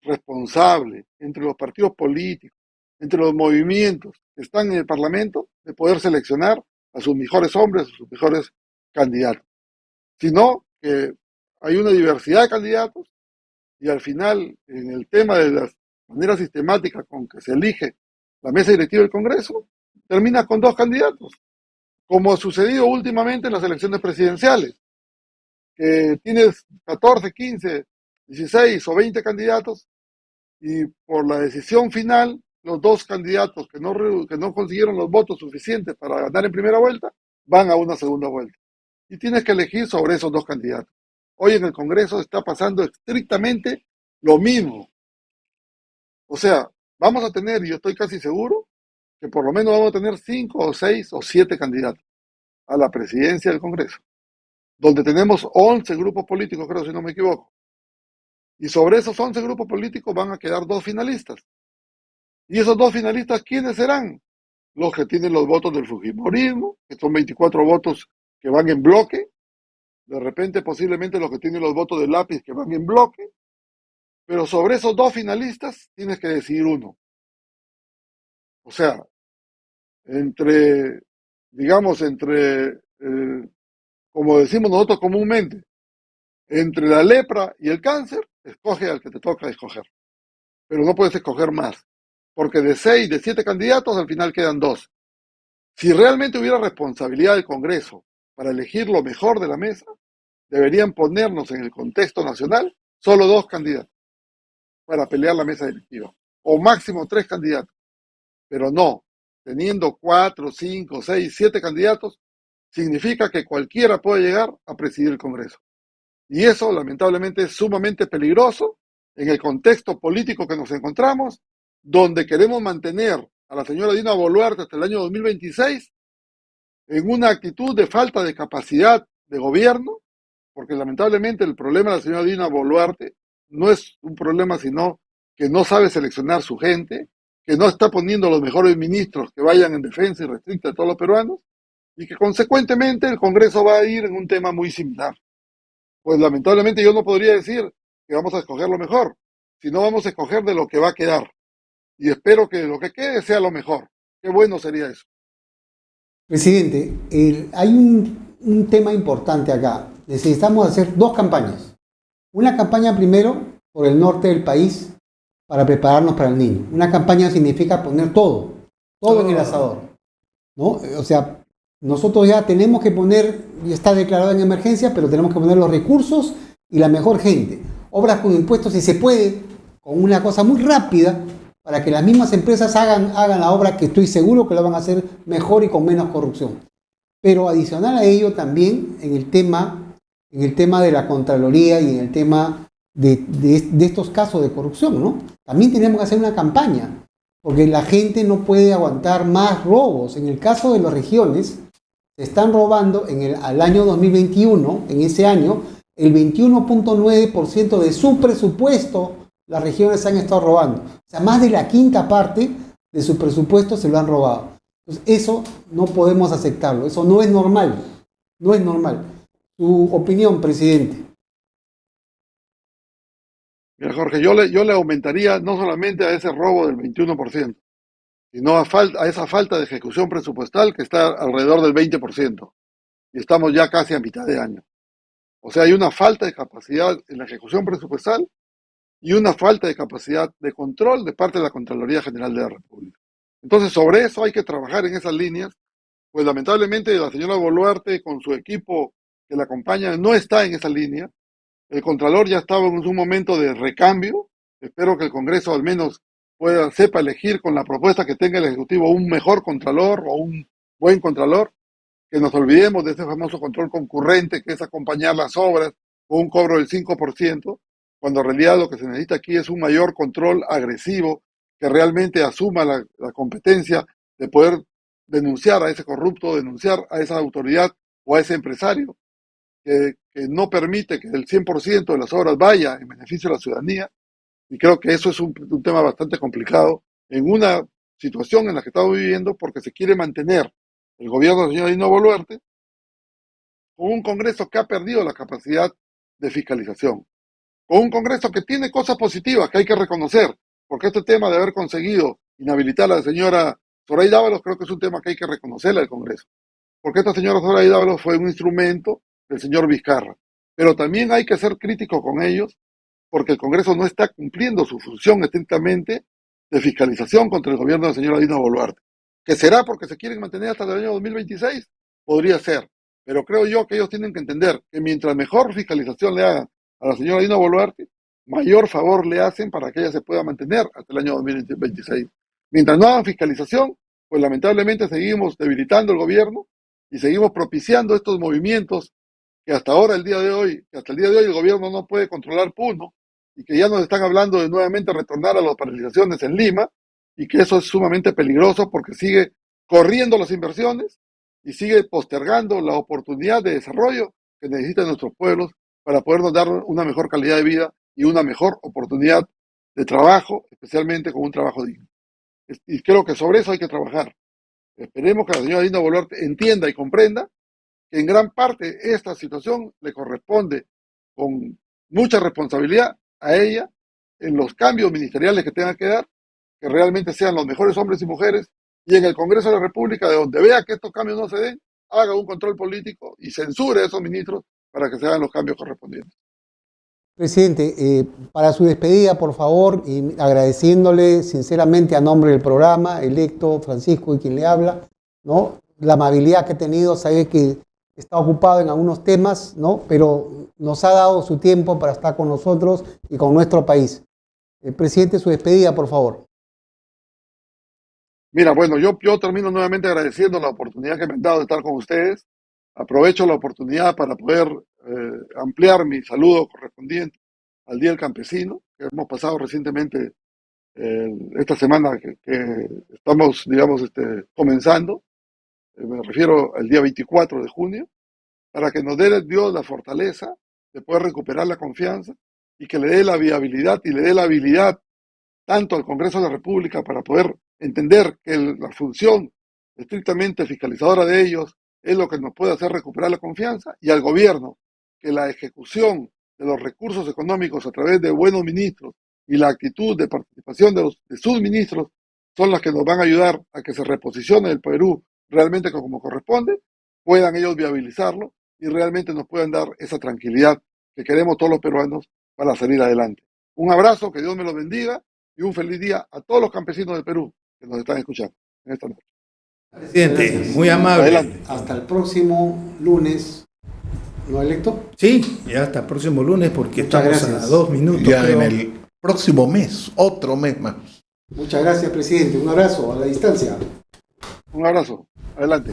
responsable entre los partidos políticos, entre los movimientos que están en el Parlamento, de poder seleccionar a sus mejores hombres, a sus mejores candidatos, sino que hay una diversidad de candidatos y al final, en el tema de la manera sistemática con que se elige la mesa directiva del Congreso, termina con 2 candidatos, como ha sucedido últimamente en las elecciones presidenciales, que tienes 14, 15, 16 o 20 candidatos y por la decisión final, los 2 candidatos que no consiguieron los votos suficientes para ganar en primera vuelta, van a una segunda vuelta. Y tienes que elegir sobre esos 2 candidatos. Hoy en el Congreso está pasando estrictamente lo mismo. O sea, vamos a tener, y yo estoy casi seguro, que por lo menos vamos a tener 5 o 6 o 7 candidatos a la presidencia del Congreso, donde tenemos 11 grupos políticos, creo, si no me equivoco. Y sobre esos 11 grupos políticos van a quedar 2 finalistas. ¿Y esos 2 finalistas quiénes serán? Los que tienen los votos del fujimorismo, que son 24 votos que van en bloque. De repente, posiblemente los que tienen los votos del lápiz que van en bloque. Pero sobre esos 2 finalistas tienes que decidir uno. O sea, como decimos nosotros comúnmente, entre la lepra y el cáncer, escoge al que te toca escoger. Pero no puedes escoger más, porque de 6, de 7 candidatos, al final quedan 2. Si realmente hubiera responsabilidad del Congreso para elegir lo mejor de la mesa, deberían ponernos en el contexto nacional solo 2 candidatos para pelear la mesa directiva, o máximo 3 candidatos. Pero no, teniendo 4, 5, 6, 7 candidatos, significa que cualquiera puede llegar a presidir el Congreso. Y eso, lamentablemente, es sumamente peligroso en el contexto político que nos encontramos, donde queremos mantener a la señora Dina Boluarte hasta el año 2026 en una actitud de falta de capacidad de gobierno, porque lamentablemente el problema de la señora Dina Boluarte no es un problema, sino que no sabe seleccionar su gente, que no está poniendo los mejores ministros que vayan en defensa y restricta a todos los peruanos, y que consecuentemente el Congreso va a ir en un tema muy similar. Pues lamentablemente yo no podría decir que vamos a escoger lo mejor, sino vamos a escoger de lo que va a quedar. Y espero que lo que quede sea lo mejor. Qué bueno sería eso. Presidente, hay un tema importante acá. Necesitamos hacer dos campañas. Una campaña primero por el norte del país para prepararnos para el niño. Una campaña significa poner todo en el asador, ¿no? O sea, nosotros ya tenemos que poner, ya está declarado en emergencia, pero tenemos que poner los recursos y la mejor gente. Obras con impuestos, si se puede, con una cosa muy rápida, para que las mismas empresas hagan la obra, que estoy seguro que lo van a hacer mejor y con menos corrupción. Pero adicional a ello también en el tema de la Contraloría y en el tema de estos casos de corrupción, ¿no? También tenemos que hacer una campaña, porque la gente no puede aguantar más robos. En el caso de las regiones, se están robando al año 2021, en ese año, el 21.9% de su presupuesto, las regiones han estado robando. O sea, más de la quinta parte de su presupuesto se lo han robado. Entonces, eso no podemos aceptarlo. Eso no es normal. No es normal. Su opinión, presidente. Mira, Jorge, yo le aumentaría no solamente a ese robo del 21%, sino a esa falta de ejecución presupuestal que está alrededor del 20%. Y estamos ya casi a mitad de año. O sea, hay una falta de capacidad en la ejecución presupuestal y una falta de capacidad de control de parte de la Contraloría General de la República. Entonces, sobre eso hay que trabajar en esas líneas, pues lamentablemente la señora Boluarte con su equipo que la acompaña no está en esa línea. El Contralor ya estaba en un momento de recambio. Espero que el Congreso al menos sepa elegir con la propuesta que tenga el Ejecutivo un mejor Contralor o un buen Contralor, que nos olvidemos de ese famoso control concurrente que es acompañar las obras con un cobro del 5%, cuando en realidad lo que se necesita aquí es un mayor control agresivo que realmente asuma la competencia de poder denunciar a ese corrupto, denunciar a esa autoridad o a ese empresario que no permite que el 100% de las obras vaya en beneficio de la ciudadanía. Y creo que eso es un tema bastante complicado en una situación en la que estamos viviendo, porque se quiere mantener el gobierno del señor Dino Boluarte con un Congreso que ha perdido la capacidad de fiscalización, con un Congreso que tiene cosas positivas que hay que reconocer, porque este tema de haber conseguido inhabilitar a la señora Zoraida Ábalos creo que es un tema que hay que reconocerle al Congreso, porque esta señora Zoraida Ábalos fue un instrumento del señor Vizcarra, pero también hay que ser crítico con ellos, porque el Congreso no está cumpliendo su función estrictamente de fiscalización contra el gobierno de la señora Dina Boluarte. ¿Que será porque se quieren mantener hasta el año 2026? Podría ser, pero creo yo que ellos tienen que entender que mientras mejor fiscalización le hagan a la señora Dina Boluarte, mayor favor le hacen para que ella se pueda mantener hasta el año 2026. Mientras no hagan fiscalización, pues lamentablemente seguimos debilitando el gobierno y seguimos propiciando estos movimientos que hasta el día de hoy el gobierno no puede controlar Puno, y que ya nos están hablando de nuevamente retornar a las paralizaciones en Lima, y que eso es sumamente peligroso porque sigue corriendo las inversiones y sigue postergando la oportunidad de desarrollo que necesitan nuestros pueblos para podernos dar una mejor calidad de vida y una mejor oportunidad de trabajo, especialmente con un trabajo digno. Y creo que sobre eso hay que trabajar. Esperemos que la señora Dina Boluarte entienda y comprenda que en gran parte esta situación le corresponde con mucha responsabilidad a ella en los cambios ministeriales que tenga que dar, que realmente sean los mejores hombres y mujeres, y en el Congreso de la República, de donde vea que estos cambios no se den, haga un control político y censure a esos ministros para que se hagan los cambios correspondientes. Presidente, para su despedida, por favor, y agradeciéndole sinceramente a nombre del programa, electo Francisco y quien le habla, ¿no? La amabilidad que ha tenido, sabe que está ocupado en algunos temas, ¿no? Pero nos ha dado su tiempo para estar con nosotros y con nuestro país. Presidente, su despedida, por favor. Mira, bueno, yo termino nuevamente agradeciendo la oportunidad que me han dado de estar con ustedes. Aprovecho la oportunidad para poder ampliar mi saludo correspondiente al Día del Campesino, que hemos pasado recientemente esta semana que estamos, digamos, comenzando. Me refiero al día 24 de junio, para que nos dé Dios la fortaleza de poder recuperar la confianza y que le dé la viabilidad y le dé la habilidad tanto al Congreso de la República para poder entender que la función estrictamente fiscalizadora de ellos es lo que nos puede hacer recuperar la confianza, y al gobierno que la ejecución de los recursos económicos a través de buenos ministros y la actitud de participación de sus ministros son las que nos van a ayudar a que se reposicione el Perú realmente como corresponde, puedan ellos viabilizarlo y realmente nos puedan dar esa tranquilidad que queremos todos los peruanos para salir adelante. Un abrazo, que Dios me los bendiga y un feliz día a todos los campesinos del Perú que nos están escuchando en esta noche. Presidente, Gracias. muy amable. Adelante. Hasta el próximo lunes, ¿no, electo? Sí, ya hasta el próximo lunes porque Muchas estamos gracias. a 2 minutos. Ya creo. en el próximo mes, otro mes más. Muchas gracias, presidente. Un abrazo a la distancia. Un abrazo. Adelante.